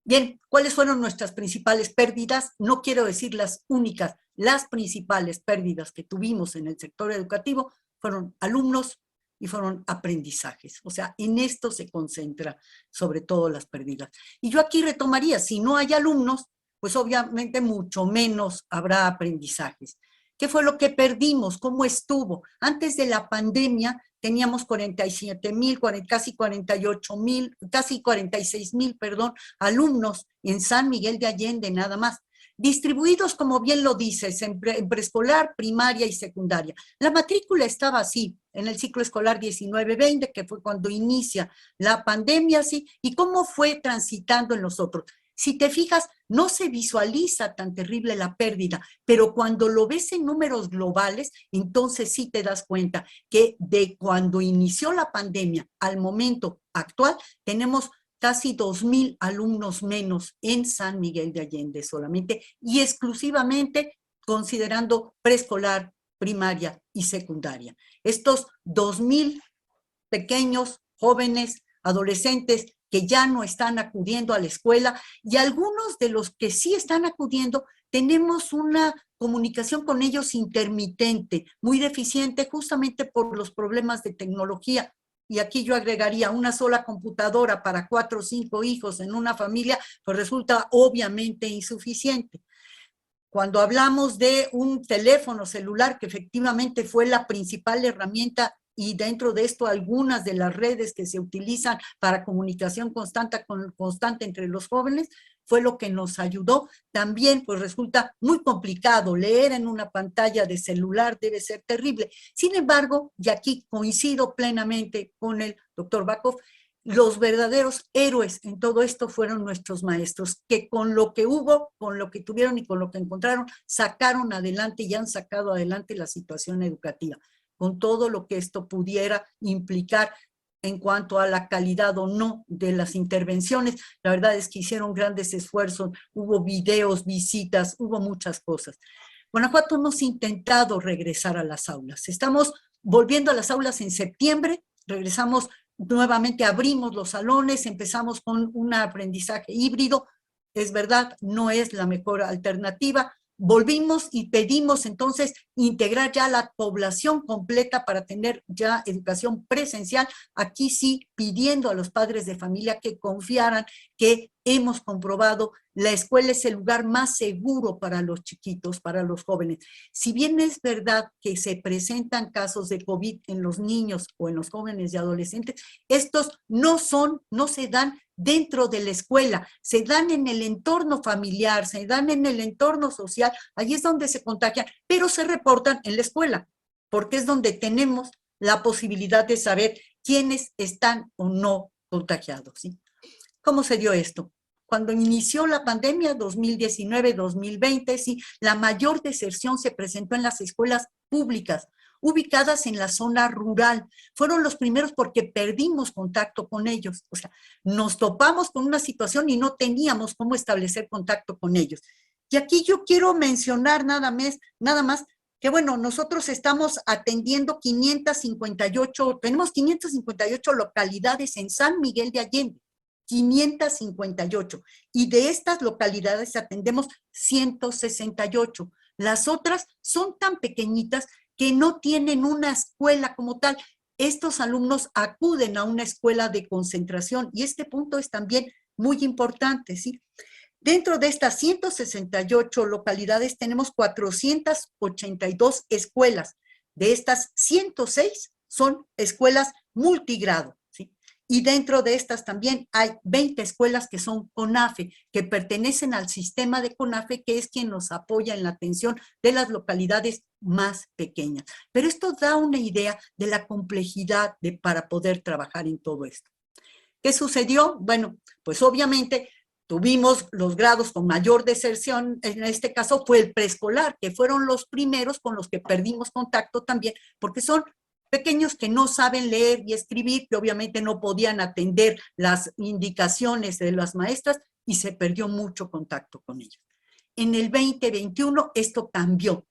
Speaker 4: Bien, ¿cuáles fueron nuestras principales pérdidas? No quiero decir las únicas, las principales pérdidas que tuvimos en el sector educativo fueron alumnos y fueron aprendizajes. O sea, en esto se concentra sobre todo las pérdidas. Y yo aquí retomaría: si no hay alumnos, pues obviamente mucho menos habrá aprendizajes. ¿Qué fue lo que perdimos? ¿Cómo estuvo? Antes de la pandemia teníamos 47,000, casi 48,000, casi 46,000, perdón, alumnos en San Miguel de Allende nada más, distribuidos, como bien lo dices, en preescolar, primaria y secundaria. La matrícula estaba así, en el ciclo escolar 19-20, que fue cuando inicia la pandemia, ¿sí? Y cómo fue transitando en los otros. Si te fijas, no se visualiza tan terrible la pérdida, pero cuando lo ves en números globales, entonces sí te das cuenta que de cuando inició la pandemia al momento actual, tenemos casi 2,000 alumnos menos en San Miguel de Allende solamente, y exclusivamente considerando preescolar, primaria y secundaria. Estos 2,000 pequeños, jóvenes, adolescentes que ya no están acudiendo a la escuela, y algunos de los que sí están acudiendo, tenemos una comunicación con ellos intermitente, muy deficiente, justamente por los problemas de tecnología. Y aquí yo agregaría: una sola computadora para 4 o 5 hijos en una familia, pues resulta obviamente insuficiente. Cuando hablamos de un teléfono celular, que efectivamente fue la principal herramienta, y dentro de esto algunas de las redes que se utilizan para comunicación constante entre los jóvenes, fue lo que nos ayudó. También pues resulta muy complicado leer en una pantalla de celular, debe ser terrible. Sin embargo, y aquí coincido plenamente con el doctor Bakov, los verdaderos héroes en todo esto fueron nuestros maestros, que con lo que hubo, con lo que tuvieron y con lo que encontraron, sacaron adelante y han sacado adelante la situación educativa, con todo lo que esto pudiera implicar en cuanto a la calidad o no de las intervenciones. La verdad es que hicieron grandes esfuerzos, hubo videos, visitas, hubo muchas cosas. Guanajuato hemos intentado regresar a las aulas. Estamos volviendo a las aulas en septiembre, regresamos nuevamente, abrimos los salones, empezamos con un aprendizaje híbrido. Es verdad, no es la mejor alternativa. Volvimos y pedimos entonces integrar ya la población completa para tener ya educación presencial. Aquí sí, pidiendo a los padres de familia que confiaran, que hemos comprobado, la escuela es el lugar más seguro para los chiquitos, para los jóvenes. Si bien es verdad que se presentan casos de COVID en los niños o en los jóvenes y adolescentes, estos no se dan dentro de la escuela, se dan en el entorno familiar, se dan en el entorno social, allí es donde se contagian, pero se reportan en la escuela, porque es donde tenemos la posibilidad de saber quiénes están o no contagiados, ¿sí? ¿Cómo se dio esto? Cuando inició la pandemia, 2019-2020, sí, la mayor deserción se presentó en las escuelas públicas, ubicadas en la zona rural. Fueron los primeros porque perdimos contacto con ellos. O sea, nos topamos con una situación y no teníamos cómo establecer contacto con ellos. Y aquí yo quiero mencionar nada más que bueno, nosotros estamos atendiendo 558, tenemos 558 localidades en San Miguel de Allende. 558, y de estas localidades atendemos 168. Las otras son tan pequeñitas que no tienen una escuela como tal. Estos alumnos acuden a una escuela de concentración y este punto es también muy importante, ¿sí? Dentro de estas 168 localidades tenemos 482 escuelas. De estas 106 son escuelas multigrado. Y dentro de estas también hay 20 escuelas que son CONAFE, que pertenecen al sistema de CONAFE, que es quien nos apoya en la atención de las localidades más pequeñas. Pero esto da una idea de la complejidad para poder trabajar en todo esto. ¿Qué sucedió? Bueno, pues obviamente tuvimos los grados con mayor deserción, en este caso fue el preescolar, que fueron los primeros con los que perdimos contacto también, porque son pequeños que no saben leer y escribir, que obviamente no podían atender las indicaciones de las maestras y se perdió mucho contacto con ellos. En el 2021 esto cambió.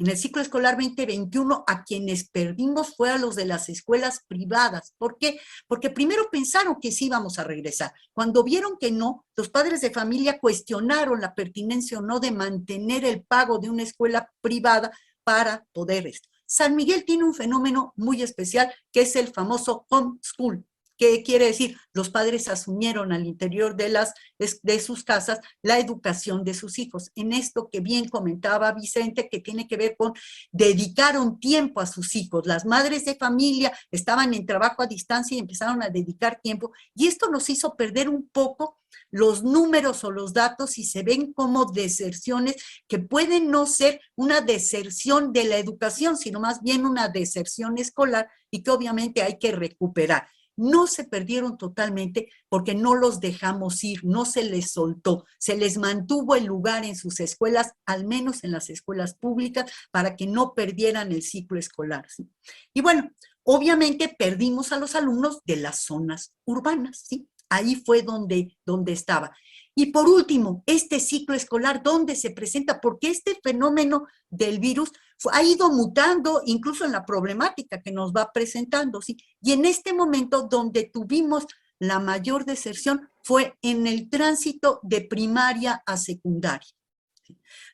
Speaker 4: En el ciclo escolar 2021 a quienes perdimos fue a los de las escuelas privadas. ¿Por qué? Porque primero pensaron que sí íbamos a regresar. Cuando vieron que no, los padres de familia cuestionaron la pertinencia o no de mantener el pago de una escuela privada para poder esto. San Miguel tiene un fenómeno muy especial que es el famoso homeschool. ¿Qué quiere decir? Los padres asumieron al interior de sus casas la educación de sus hijos. En esto que bien comentaba Vicente, que tiene que ver con dedicar un tiempo a sus hijos. Las madres de familia estaban en trabajo a distancia y empezaron a dedicar tiempo. Y esto nos hizo perder un poco los números o los datos y se ven como deserciones que pueden no ser una deserción de la educación, sino más bien una deserción escolar y que obviamente hay que recuperar. No se perdieron totalmente porque no los dejamos ir, no se les soltó, se les mantuvo el lugar en sus escuelas, al menos en las escuelas públicas, para que no perdieran el ciclo escolar, ¿sí? Y bueno, obviamente perdimos a los alumnos de las zonas urbanas, ¿sí? Ahí fue donde estaba. Y por último, este ciclo escolar, ¿dónde se presenta? Porque este fenómeno del virus ha ido mutando incluso en la problemática que nos va presentando, ¿sí? Y en este momento donde tuvimos la mayor deserción fue en el tránsito de primaria a secundaria.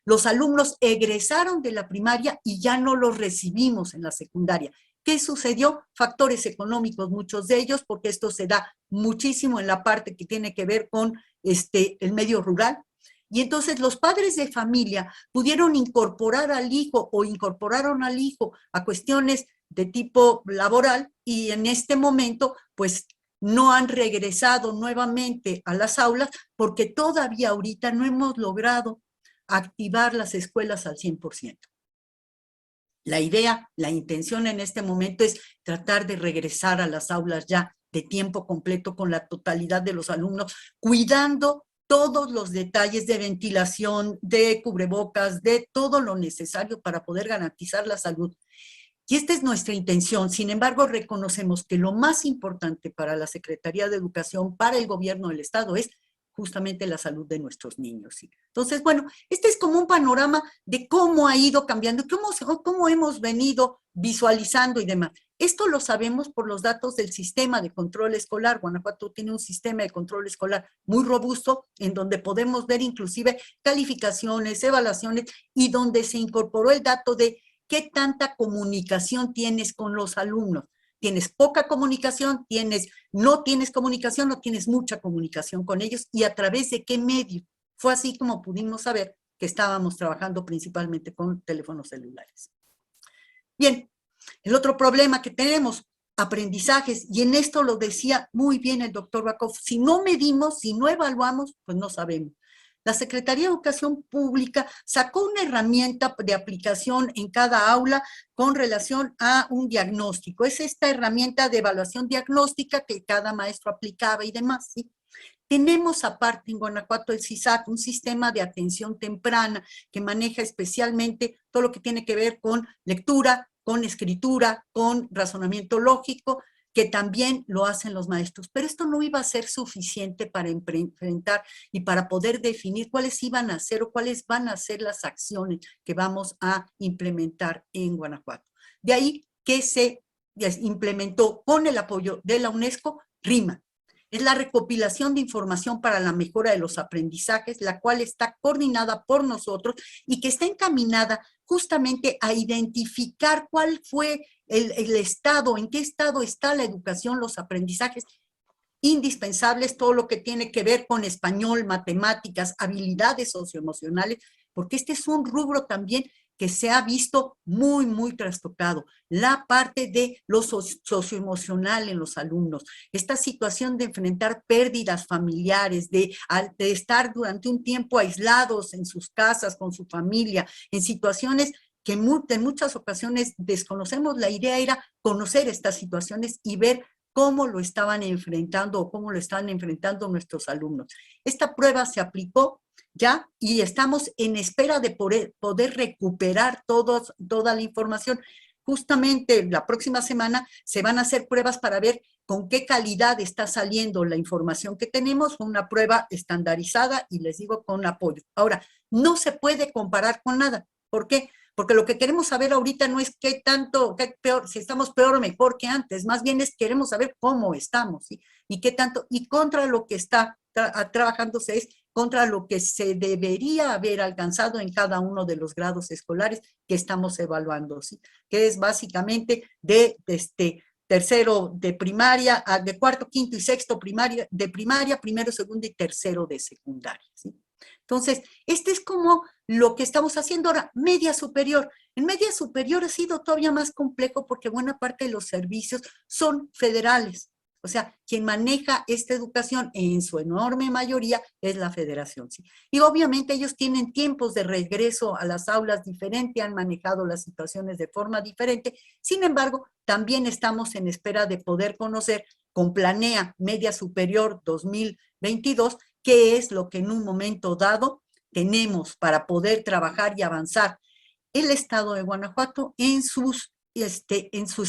Speaker 4: Los alumnos egresaron de la primaria y ya no los recibimos en la secundaria. ¿Qué sucedió? Factores económicos, muchos de ellos, porque esto se da muchísimo en la parte que tiene que ver con el medio rural. Y entonces los padres de familia pudieron incorporar al hijo o incorporaron al hijo a cuestiones de tipo laboral y en este momento pues no han regresado nuevamente a las aulas porque todavía ahorita no hemos logrado activar las escuelas al 100%. La idea, la intención en este momento es tratar de regresar a las aulas ya de tiempo completo con la totalidad de los alumnos, cuidando todos los detalles de ventilación, de cubrebocas, de todo lo necesario para poder garantizar la salud. Y esta es nuestra intención. Sin embargo, reconocemos que lo más importante para la Secretaría de Educación, para el gobierno del Estado, es justamente la salud de nuestros niños. ¿Sí? Entonces, bueno, este es como un panorama de cómo ha ido cambiando, cómo hemos venido visualizando y demás. Esto lo sabemos por los datos del sistema de control escolar. Guanajuato tiene un sistema de control escolar muy robusto, en donde podemos ver inclusive calificaciones, evaluaciones, y donde se incorporó el dato de qué tanta comunicación tienes con los alumnos. Tienes poca comunicación, no tienes comunicación o tienes mucha comunicación con ellos y a través de qué medio. Fue así como pudimos saber que estábamos trabajando principalmente con teléfonos celulares. Bien, el otro problema que tenemos, aprendizajes, y en esto lo decía muy bien el doctor Bakov, si no medimos, si no evaluamos, pues no sabemos. La Secretaría de Educación Pública sacó una herramienta de aplicación en cada aula con relación a un diagnóstico. Es esta herramienta de evaluación diagnóstica que cada maestro aplicaba y demás, ¿sí? Tenemos aparte en Guanajuato el CISAT, un sistema de atención temprana que maneja especialmente todo lo que tiene que ver con lectura, con escritura, con razonamiento lógico, que también lo hacen los maestros. Pero esto no iba a ser suficiente para enfrentar y para poder definir cuáles iban a ser o cuáles van a ser las acciones que vamos a implementar en Guanajuato. De ahí que se implementó con el apoyo de la UNESCO RIMA. Es la recopilación de información para la mejora de los aprendizajes, la cual está coordinada por nosotros y que está encaminada justamente a identificar cuál fue el estado, en qué estado está la educación, los aprendizajes indispensables, todo lo que tiene que ver con español, matemáticas, habilidades socioemocionales, porque este es un rubro también que se ha visto muy, muy trastocado. La parte de lo socioemocional en los alumnos, esta situación de enfrentar pérdidas familiares, de estar durante un tiempo aislados en sus casas, con su familia, en situaciones que en muchas ocasiones desconocemos. La idea era conocer estas situaciones y ver cómo lo estaban enfrentando o cómo lo están enfrentando nuestros alumnos. Esta prueba se aplicó ya y estamos en espera de poder recuperar toda la información. Justamente la próxima semana se van a hacer pruebas para ver con qué calidad está saliendo la información que tenemos, una prueba estandarizada y les digo con apoyo. Ahora, no se puede comparar con nada. ¿Por qué? Porque lo que queremos saber ahorita no es qué tanto, qué peor, si estamos peor o mejor que antes, más bien queremos saber cómo estamos, ¿sí? Y qué tanto, y contra lo que está trabajándose es contra lo que se debería haber alcanzado en cada uno de los grados escolares que estamos evaluando, ¿sí? Que es básicamente de tercero de primaria, de cuarto, quinto y sexto de primaria, primero, segundo y tercero de secundaria, ¿sí? Entonces, este es como lo que estamos haciendo ahora, media superior. En media superior ha sido todavía más complejo porque buena parte de los servicios son federales. O sea, quien maneja esta educación en su enorme mayoría es la federación, ¿sí? Y obviamente ellos tienen tiempos de regreso a las aulas diferentes, han manejado las situaciones de forma diferente. Sin embargo, también estamos en espera de poder conocer con Planea Media Superior 2022 qué es lo que en un momento dado tenemos para poder trabajar y avanzar el Estado de Guanajuato en sus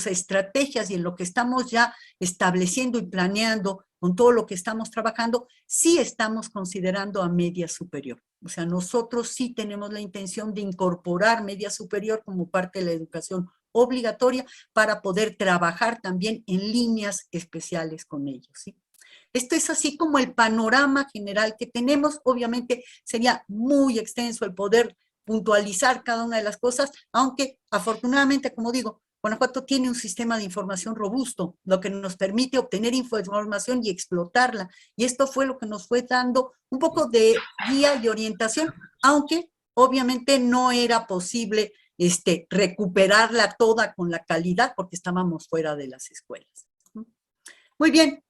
Speaker 4: estrategias y en lo que estamos ya estableciendo y planeando con todo lo que estamos trabajando, sí estamos considerando a media superior. O sea, nosotros sí tenemos la intención de incorporar media superior como parte de la educación obligatoria para poder trabajar también en líneas especiales con ellos, ¿sí? Esto es así como el panorama general que tenemos. Obviamente sería muy extenso el poder puntualizar cada una de las cosas, aunque afortunadamente, como digo, Guanajuato tiene un sistema de información robusto, lo que nos permite obtener información y explotarla. Y esto fue lo que nos fue dando un poco de guía y orientación, aunque obviamente no era posible recuperarla toda con la calidad porque estábamos fuera de las escuelas. Muy bien.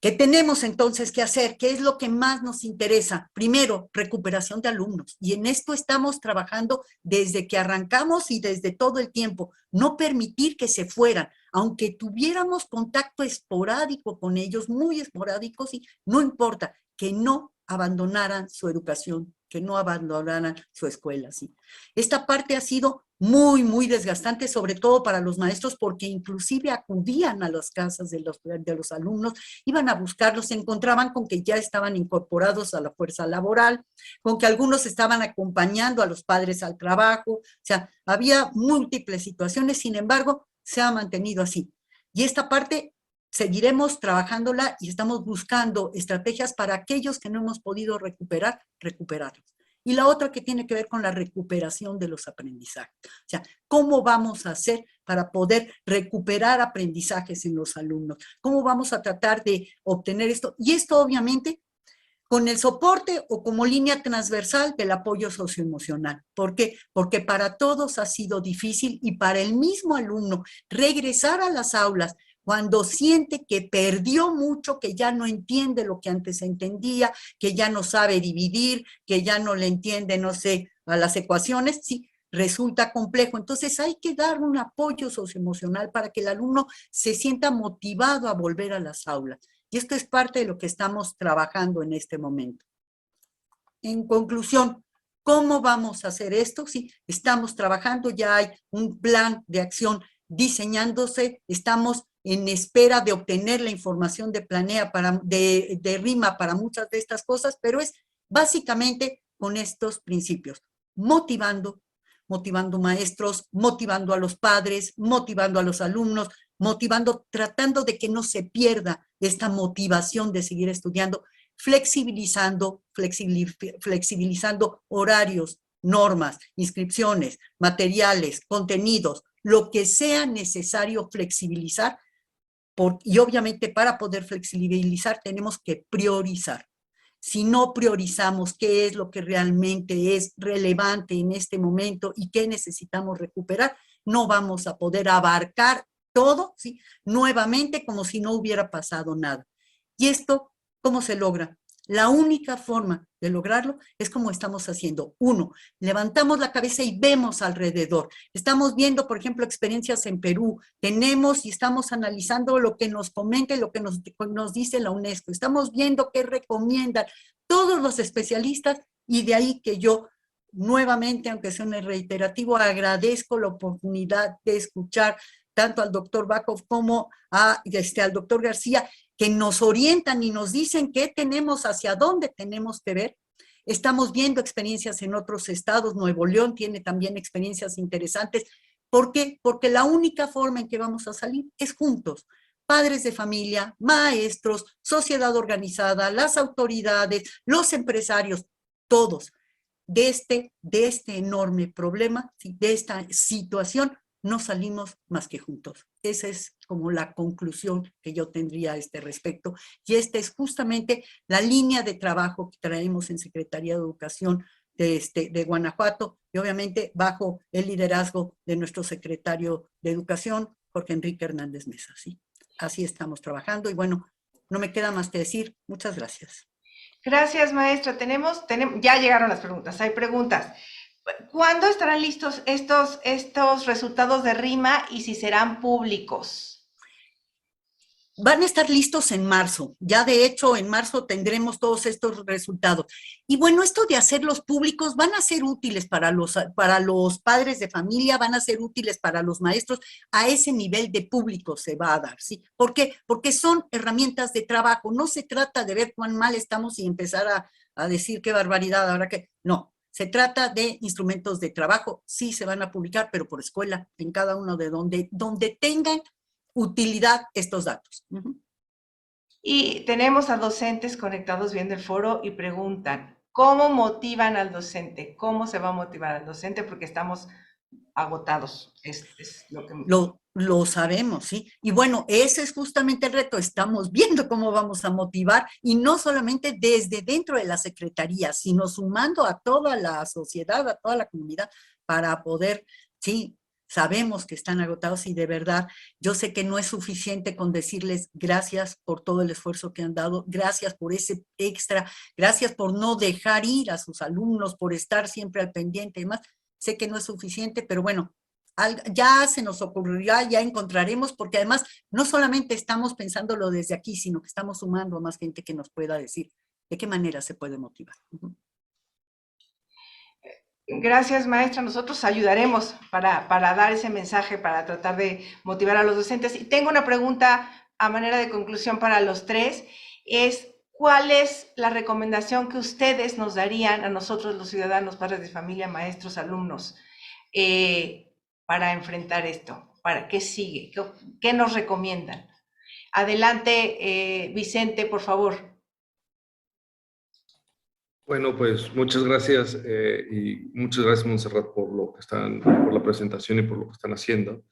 Speaker 4: ¿Qué tenemos entonces que hacer? ¿Qué es lo que más nos interesa? Primero, recuperación de alumnos. Y en esto estamos trabajando desde que arrancamos y desde todo el tiempo. No permitir que se fueran, aunque tuviéramos contacto esporádico con ellos, muy esporádico, sí, no importa, que no abandonaran su educación, que no abandonaran su escuela, sí. Esta parte ha sido muy, muy desgastante, sobre todo para los maestros, porque inclusive acudían a las casas de los alumnos, iban a buscarlos, se encontraban con que ya estaban incorporados a la fuerza laboral, con que algunos estaban acompañando a los padres al trabajo, o sea, había múltiples situaciones, sin embargo, se ha mantenido así. Y esta parte seguiremos trabajándola y estamos buscando estrategias para aquellos que no hemos podido recuperar, recuperarlos. Y la otra que tiene que ver con la recuperación de los aprendizajes. O sea, ¿cómo vamos a hacer para poder recuperar aprendizajes en los alumnos? ¿Cómo vamos a tratar de obtener esto? Y esto obviamente con el soporte o como línea transversal del apoyo socioemocional. ¿Por qué? Porque para todos ha sido difícil y para el mismo alumno regresar a las aulas cuando siente que perdió mucho, que ya no entiende lo que antes entendía, que ya no sabe dividir, que ya no le entiende, no sé, a las ecuaciones, sí, resulta complejo. Entonces hay que dar un apoyo socioemocional para que el alumno se sienta motivado a volver a las aulas. Y esto es parte de lo que estamos trabajando en este momento. En conclusión, ¿cómo vamos a hacer esto? Sí, estamos trabajando, ya hay un plan de acción diseñándose, estamos en espera de obtener la información de Planea, de RIMA para muchas de estas cosas, pero es básicamente con estos principios, motivando maestros, motivando a los padres, motivando a los alumnos, motivando, tratando de que no se pierda esta motivación de seguir estudiando, flexibilizando horarios, normas, inscripciones, materiales, contenidos, lo que sea necesario flexibilizar, y obviamente para poder flexibilizar tenemos que priorizar. Si no priorizamos qué es lo que realmente es relevante en este momento y qué necesitamos recuperar, no vamos a poder abarcar todo, ¿sí?, nuevamente como si no hubiera pasado nada. ¿Y esto cómo se logra? La única forma de lograrlo es como estamos haciendo. Uno, levantamos la cabeza y vemos alrededor. Estamos viendo, por ejemplo, experiencias en Perú. Tenemos y estamos analizando lo que nos comenta y lo que nos dice la UNESCO. Estamos viendo qué recomiendan todos los especialistas y de ahí que yo nuevamente, aunque sea un reiterativo, agradezco la oportunidad de escuchar tanto al doctor Bakov como al doctor García, que nos orientan y nos dicen qué tenemos, hacia dónde tenemos que ver. Estamos viendo experiencias en otros estados. Nuevo León tiene también experiencias interesantes. ¿Por qué? Porque la única forma en que vamos a salir es juntos. Padres de familia, maestros, sociedad organizada, las autoridades, los empresarios, todos. De este enorme problema, de esta situación, no salimos más que juntos. Esa es como la conclusión que yo tendría a este respecto. Y esta es justamente la línea de trabajo que traemos en Secretaría de Educación de Guanajuato y obviamente bajo el liderazgo de nuestro secretario de Educación, Jorge Enrique Hernández Mesa. ¿Sí? Así estamos trabajando y bueno, no me queda más que decir. Muchas gracias.
Speaker 1: Gracias, maestra. Ya llegaron las preguntas. Hay preguntas. ¿Cuándo estarán listos estos resultados de RIMA y si serán públicos?
Speaker 4: Van a estar listos en marzo. Ya de hecho, en marzo tendremos todos estos resultados. Y bueno, esto de hacerlos públicos van a ser útiles para los padres de familia, van a ser útiles para los maestros. A ese nivel de público se va a dar, ¿sí? ¿Por qué? Porque son herramientas de trabajo. No se trata de ver cuán mal estamos y empezar a decir qué barbaridad, ahora que... No. Se trata de instrumentos de trabajo. Sí se van a publicar, pero por escuela, en cada uno de donde tengan utilidad estos datos.
Speaker 1: Y tenemos a docentes conectados viendo el foro y preguntan, ¿cómo motivan al docente? ¿Cómo se va a motivar al docente? Porque estamos agotados. Es lo que...
Speaker 4: Lo sabemos, ¿sí? Y bueno, ese es justamente el reto. Estamos viendo cómo vamos a motivar, y no solamente desde dentro de la Secretaría, sino sumando a toda la sociedad, a toda la comunidad, para poder, sí, sabemos que están agotados, y de verdad, yo sé que no es suficiente con decirles gracias por todo el esfuerzo que han dado, gracias por ese extra, gracias por no dejar ir a sus alumnos, por estar siempre al pendiente y demás. Sé que no es suficiente, pero bueno, ya se nos ocurrirá, ya encontraremos, porque además no solamente estamos pensándolo desde aquí, sino que estamos sumando a más gente que nos pueda decir de qué manera se puede motivar.
Speaker 1: Gracias, maestra. Nosotros ayudaremos para dar ese mensaje, para tratar de motivar a los docentes. Y tengo una pregunta a manera de conclusión para los tres, es ¿cuál es la recomendación que ustedes nos darían a nosotros, los ciudadanos, padres de familia, maestros, alumnos, para enfrentar esto? ¿Para qué sigue? ¿Qué nos recomiendan? Adelante, Vicente, por favor.
Speaker 2: Bueno, pues muchas gracias y muchas gracias, Montserrat, por la presentación y por lo que están haciendo.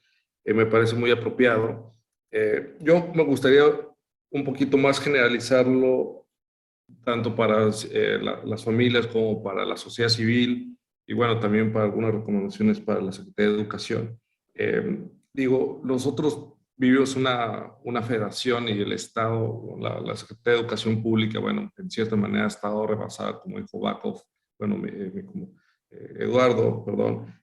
Speaker 2: Me parece muy apropiado. Yo me gustaría un poquito más generalizarlo tanto para las familias como para la sociedad civil, y bueno, también para algunas recomendaciones para la Secretaría de Educación. Nosotros vivimos una federación, y el Estado, la Secretaría de Educación Pública, bueno, en cierta manera ha estado rebasada, como dijo Bakov, bueno, Eduardo, perdón,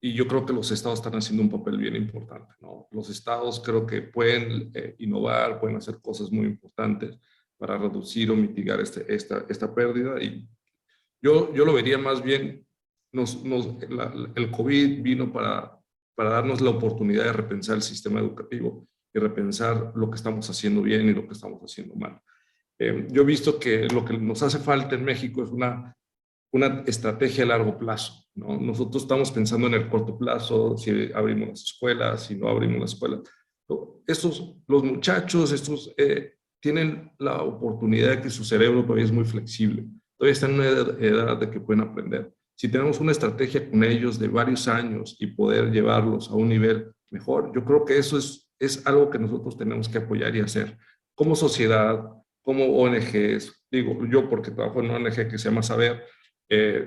Speaker 2: y yo creo que los estados están haciendo un papel bien importante, ¿no? Los estados creo que pueden innovar, pueden hacer cosas muy importantes para reducir o mitigar esta pérdida, y yo lo vería más bien, el COVID vino para darnos la oportunidad de repensar el sistema educativo y repensar lo que estamos haciendo bien y lo que estamos haciendo mal. Yo he visto que lo que nos hace falta en México es una estrategia a largo plazo, ¿no? Nosotros estamos pensando en el corto plazo, si abrimos las escuelas, si no abrimos las escuelas. Los muchachos, tienen la oportunidad de que su cerebro todavía es muy flexible, todavía están en una edad de que pueden aprender. Si tenemos una estrategia con ellos de varios años y poder llevarlos a un nivel mejor, yo creo que eso es algo que nosotros tenemos que apoyar y hacer como sociedad, como ONGs. Digo, yo porque trabajo en una ONG que se llama Saber,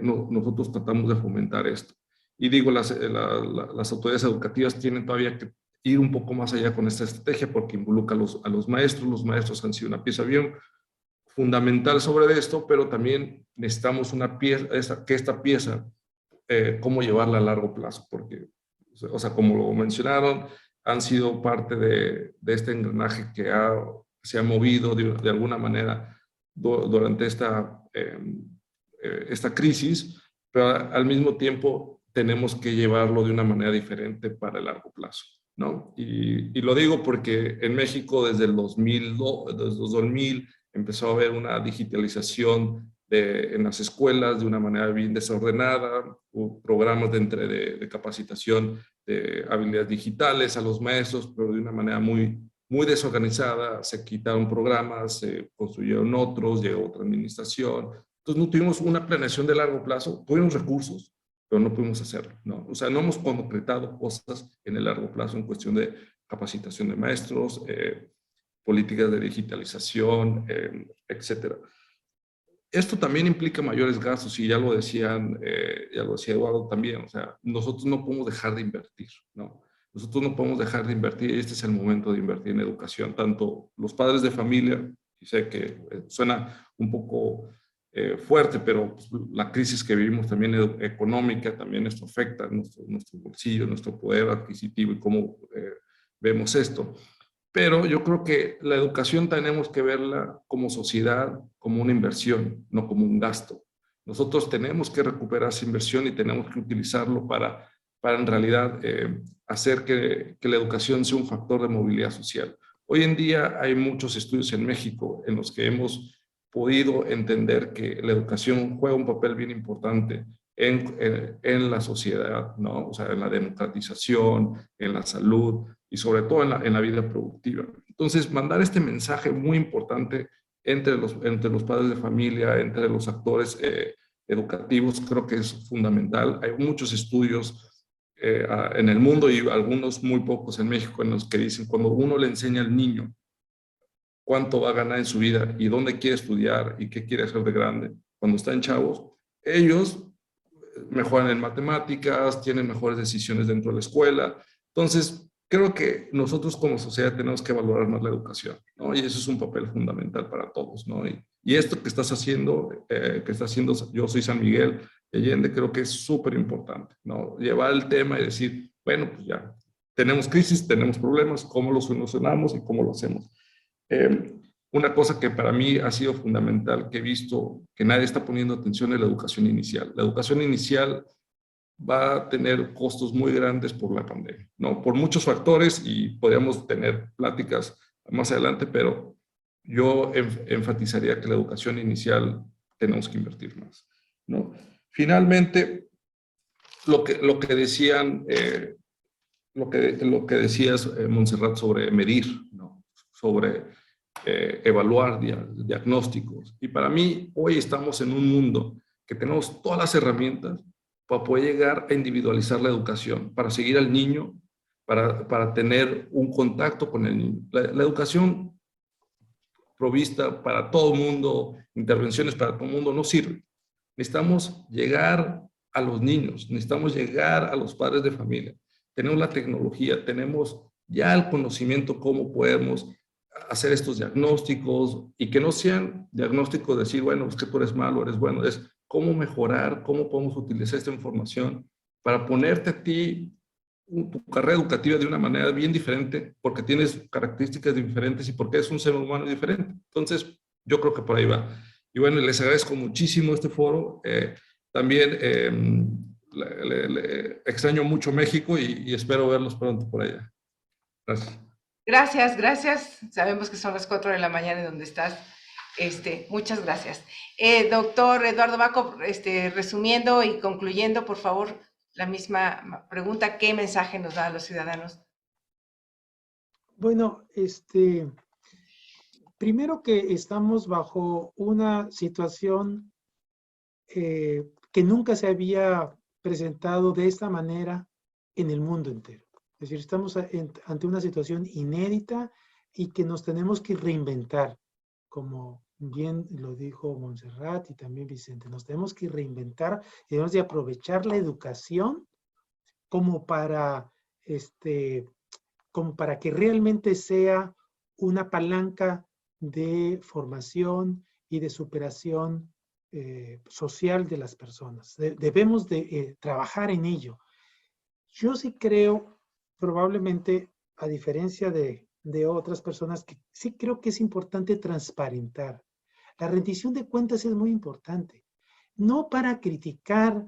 Speaker 2: nosotros tratamos de fomentar esto. Y digo, las autoridades educativas tienen todavía que ir un poco más allá con esta estrategia, porque involucra a los maestros. Los maestros han sido una pieza bien fundamental sobre esto, pero también necesitamos una pieza, que esta pieza, cómo llevarla a largo plazo, porque, o sea, como lo mencionaron, han sido parte de este engranaje que se ha movido de alguna manera durante esta crisis, pero al mismo tiempo tenemos que llevarlo de una manera diferente para el largo plazo, ¿no? Y lo digo porque en México desde el 2000 empezó a haber una digitalización en las escuelas de una manera bien desordenada, hubo programas de capacitación de habilidades digitales a los maestros, pero de una manera muy desorganizada. Se quitaron programas, se construyeron otros, llegó otra administración. Entonces no tuvimos una planeación de largo plazo, tuvimos recursos, pero no pudimos hacerlo, ¿no? O sea, no hemos concretado cosas en el largo plazo en cuestión de capacitación de maestros, políticas de digitalización, etcétera. Esto también implica mayores gastos, y ya lo decía Eduardo también. O sea, nosotros no podemos dejar de invertir, ¿no? Nosotros no podemos dejar de invertir, y este es el momento de invertir en educación, tanto los padres de familia, y sé que suena un poco fuerte, pero pues, la crisis que vivimos también económica, también esto afecta nuestro bolsillo, nuestro poder adquisitivo y cómo vemos esto. Pero yo creo que la educación tenemos que verla como sociedad, como una inversión, no como un gasto. Nosotros tenemos que recuperar esa inversión y tenemos que utilizarlo para en realidad hacer que la educación sea un factor de movilidad social. Hoy en día hay muchos estudios en México en los que hemos podido entender que la educación juega un papel bien importante en la sociedad, ¿no? O sea, en la democratización, en la salud y sobre todo en la vida productiva. Entonces, mandar este mensaje muy importante entre los padres de familia, entre los actores educativos, creo que es fundamental. Hay muchos estudios en el mundo y algunos muy pocos en México en los que dicen cuando uno le enseña al niño cuánto va a ganar en su vida y dónde quiere estudiar y qué quiere hacer de grande, cuando están chavos, ellos mejoran en matemáticas, tienen mejores decisiones dentro de la escuela. Entonces, creo que nosotros como sociedad tenemos que valorar más la educación, ¿no? Y eso es un papel fundamental para todos, ¿no? Y esto que estás haciendo, Yo Soy San Miguel de Allende, creo que es súper importante, ¿no? Llevar el tema y decir, bueno, pues ya, tenemos crisis, tenemos problemas, ¿cómo los solucionamos y cómo lo hacemos? Una cosa que para mí ha sido fundamental, que he visto que nadie está poniendo atención, es la educación inicial. La educación inicial va a tener costos muy grandes por la pandemia, ¿no? Por muchos factores, y podríamos tener pláticas más adelante, pero yo enfatizaría que la educación inicial tenemos que invertir más, ¿no? Finalmente, lo que decían, lo que decías, Montserrat, sobre medir, ¿no? Sobre evaluar diagnósticos. Y para mí, hoy estamos en un mundo que tenemos todas las herramientas para poder llegar a individualizar la educación, para seguir al niño, para tener un contacto con el niño. La educación provista para todo el mundo, intervenciones para todo el mundo, no sirve. Necesitamos llegar a los niños, necesitamos llegar a los padres de familia. Tenemos la tecnología, tenemos ya el conocimiento cómo podemos hacer estos diagnósticos y que no sean diagnósticos de decir, bueno, es que tú eres malo, eres bueno, es cómo mejorar, cómo podemos utilizar esta información para ponerte a ti tu carrera educativa de una manera bien diferente, porque tienes características diferentes y porque eres un ser humano diferente. Entonces, yo creo que por ahí va. Y bueno, les agradezco muchísimo este foro. También le extraño mucho México y espero verlos pronto por allá. Gracias.
Speaker 1: Gracias, gracias. Sabemos que son las 4 de la mañana en donde estás. Muchas gracias. Doctor Eduardo Baco, resumiendo y concluyendo, por favor, la misma pregunta, ¿qué mensaje nos da a los ciudadanos?
Speaker 3: Bueno, primero que estamos bajo una situación que nunca se había presentado de esta manera en el mundo entero. Es decir, estamos ante una situación inédita y que nos tenemos que reinventar, como bien lo dijo Montserrat y también Vicente. Nos tenemos que reinventar y debemos de aprovechar la educación como para que realmente sea una palanca de formación y de superación social de las personas. Debemos de trabajar en ello. Yo sí creo, probablemente, a diferencia de otras personas, que sí creo que es importante transparentar. La rendición de cuentas es muy importante. No para criticar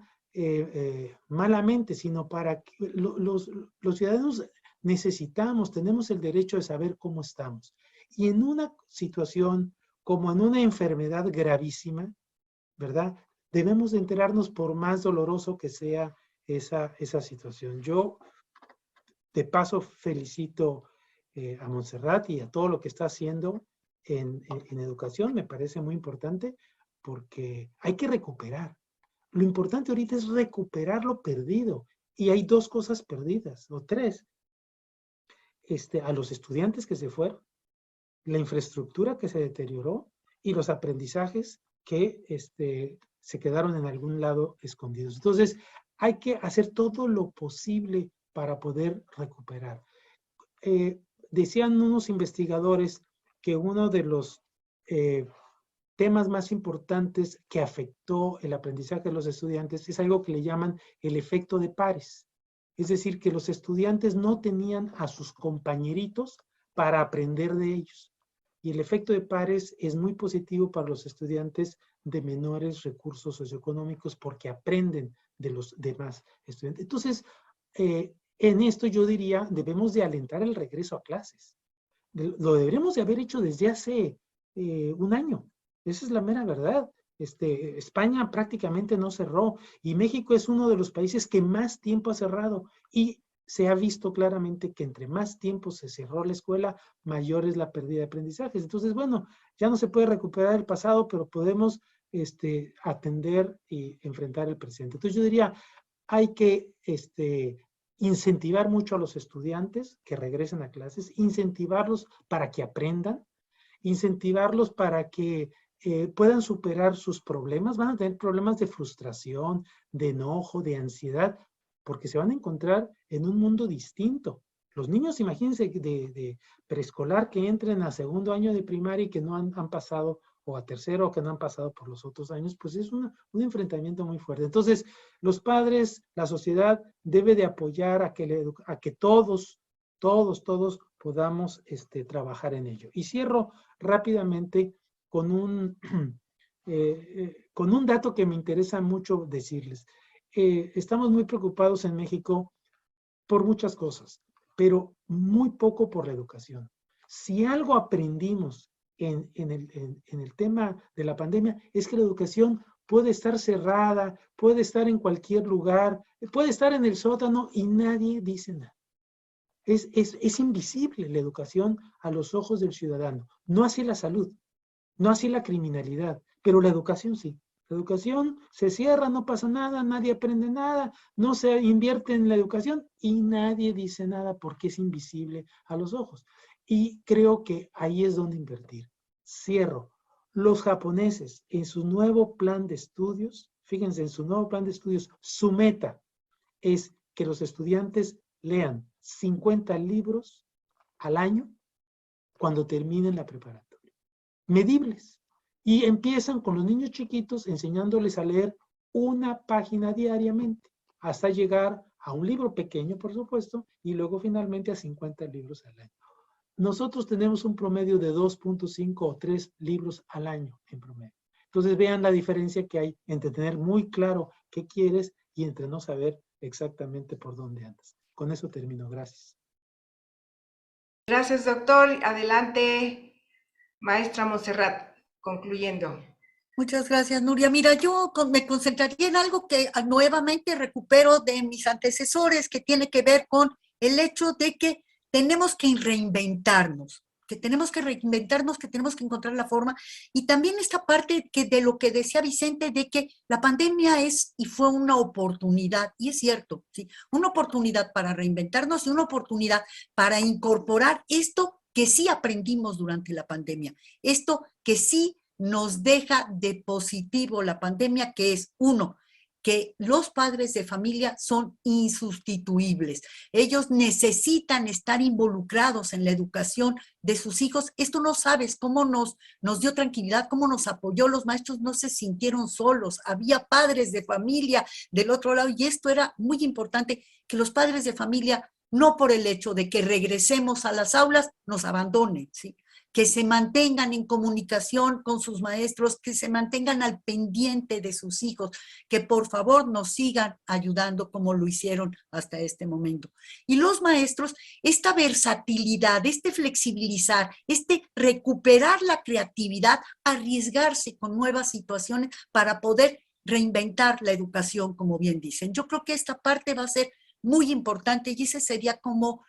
Speaker 3: malamente, sino para que los ciudadanos tenemos el derecho de saber cómo estamos. Y en una situación como en una enfermedad gravísima, ¿verdad? Debemos de enterarnos por más doloroso que sea esa situación. Yo, de paso, felicito a Montserrat y a todo lo que está haciendo en educación. Me parece muy importante porque hay que recuperar. Lo importante ahorita es recuperar lo perdido. Y hay dos cosas perdidas, o tres. A los estudiantes que se fueron, la infraestructura que se deterioró y los aprendizajes que se quedaron en algún lado escondidos. Entonces, hay que hacer todo lo posible para poder recuperar. Decían unos investigadores que uno de los temas más importantes que afectó el aprendizaje de los estudiantes es algo que le llaman el efecto de pares. Es decir, que los estudiantes no tenían a sus compañeritos para aprender de ellos. Y el efecto de pares es muy positivo para los estudiantes de menores recursos socioeconómicos porque aprenden de los demás estudiantes. Entonces, en esto yo diría, debemos de alentar el regreso a clases. Lo deberíamos de haber hecho desde hace un año. Esa es la mera verdad. España prácticamente no cerró y México es uno de los países que más tiempo ha cerrado y se ha visto claramente que entre más tiempo se cerró la escuela, mayor es la pérdida de aprendizajes. Entonces, bueno, ya no se puede recuperar el pasado, pero podemos atender y enfrentar el presente. Entonces yo diría, hay que incentivar mucho a los estudiantes que regresen a clases, incentivarlos para que aprendan, incentivarlos para que puedan superar sus problemas. Van a tener problemas de frustración, de enojo, de ansiedad, porque se van a encontrar en un mundo distinto. Los niños, imagínense, de preescolar que entren a segundo año de primaria y que no han pasado, o a tercero, o que no han pasado por los otros años, pues es un enfrentamiento muy fuerte. Entonces, los padres, la sociedad debe de apoyar a que todos podamos trabajar en ello. Y cierro rápidamente con un dato que me interesa mucho decirles. Estamos muy preocupados en México por muchas cosas, pero muy poco por la educación. Si algo aprendimos en el tema de la pandemia es que la educación puede estar cerrada, puede estar en cualquier lugar, puede estar en el sótano y nadie dice nada. Es invisible la educación a los ojos del ciudadano. No así la salud, no así la criminalidad, pero la educación sí. La educación se cierra, no pasa nada, nadie aprende nada, no se invierte en la educación y nadie dice nada porque es invisible a los ojos. Y creo que ahí es donde invertir. Cierro. Los japoneses en su nuevo plan de estudios, fíjense, en su nuevo plan de estudios, su meta es que los estudiantes lean 50 libros al año cuando terminen la preparatoria. Medibles. Y empiezan con los niños chiquitos enseñándoles a leer una página diariamente, hasta llegar a un libro pequeño, por supuesto, y luego finalmente a 50 libros al año. Nosotros tenemos un promedio de 2.5 o 3 libros al año en promedio. Entonces vean la diferencia que hay entre tener muy claro qué quieres y entre no saber exactamente por dónde andas. Con eso termino. Gracias.
Speaker 1: Gracias, doctor. Adelante, maestra Montserrat, concluyendo.
Speaker 4: Muchas gracias, Nuria. Mira, yo me concentraría en algo que nuevamente recupero de mis antecesores, que tiene que ver con el hecho de que tenemos que reinventarnos, que tenemos que encontrar la forma. Y también esta parte de lo que decía Vicente, de que la pandemia es y fue una oportunidad, y es cierto, ¿sí? Una oportunidad para reinventarnos y una oportunidad para incorporar esto que sí aprendimos durante la pandemia, esto que sí nos deja de positivo la pandemia, que es, uno, que los padres de familia son insustituibles. Ellos necesitan estar involucrados en la educación de sus hijos. Esto no sabes cómo nos dio tranquilidad, cómo nos apoyó. Los maestros no se sintieron solos. Había padres de familia del otro lado y esto era muy importante, que los padres de familia, no por el hecho de que regresemos a las aulas, nos abandonen, ¿sí? Que se mantengan en comunicación con sus maestros, que se mantengan al pendiente de sus hijos, que por favor nos sigan ayudando como lo hicieron hasta este momento. Y los maestros, esta versatilidad, este flexibilizar, este recuperar la creatividad, arriesgarse con nuevas situaciones para poder reinventar la educación, como bien dicen. Yo creo que esta parte va a ser muy importante y ese sería como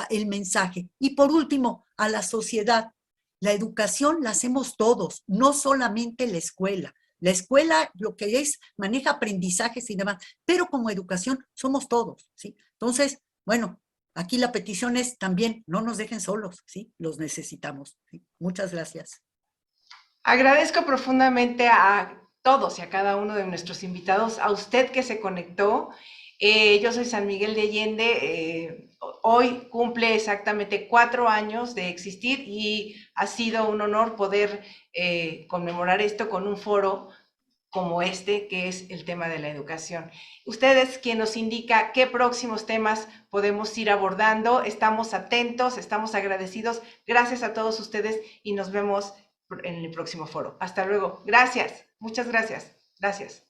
Speaker 4: el mensaje. Y por último, a la sociedad. La educación la hacemos todos, no solamente la escuela. La escuela, lo que es, maneja aprendizajes y demás, pero como educación somos todos, ¿sí? Entonces, bueno, aquí la petición es también, no nos dejen solos, ¿sí? Los necesitamos, ¿sí? Muchas gracias.
Speaker 1: Agradezco profundamente a todos y a cada uno de nuestros invitados, a usted que se conectó. Yo soy San Miguel de Allende, hoy cumple exactamente 4 años de existir y ha sido un honor poder conmemorar esto con un foro como este, que es el tema de la educación. Ustedes quien nos indica qué próximos temas podemos ir abordando, estamos atentos, estamos agradecidos. Gracias a todos ustedes y nos vemos en el próximo foro. Hasta luego. Gracias. Muchas gracias. Gracias.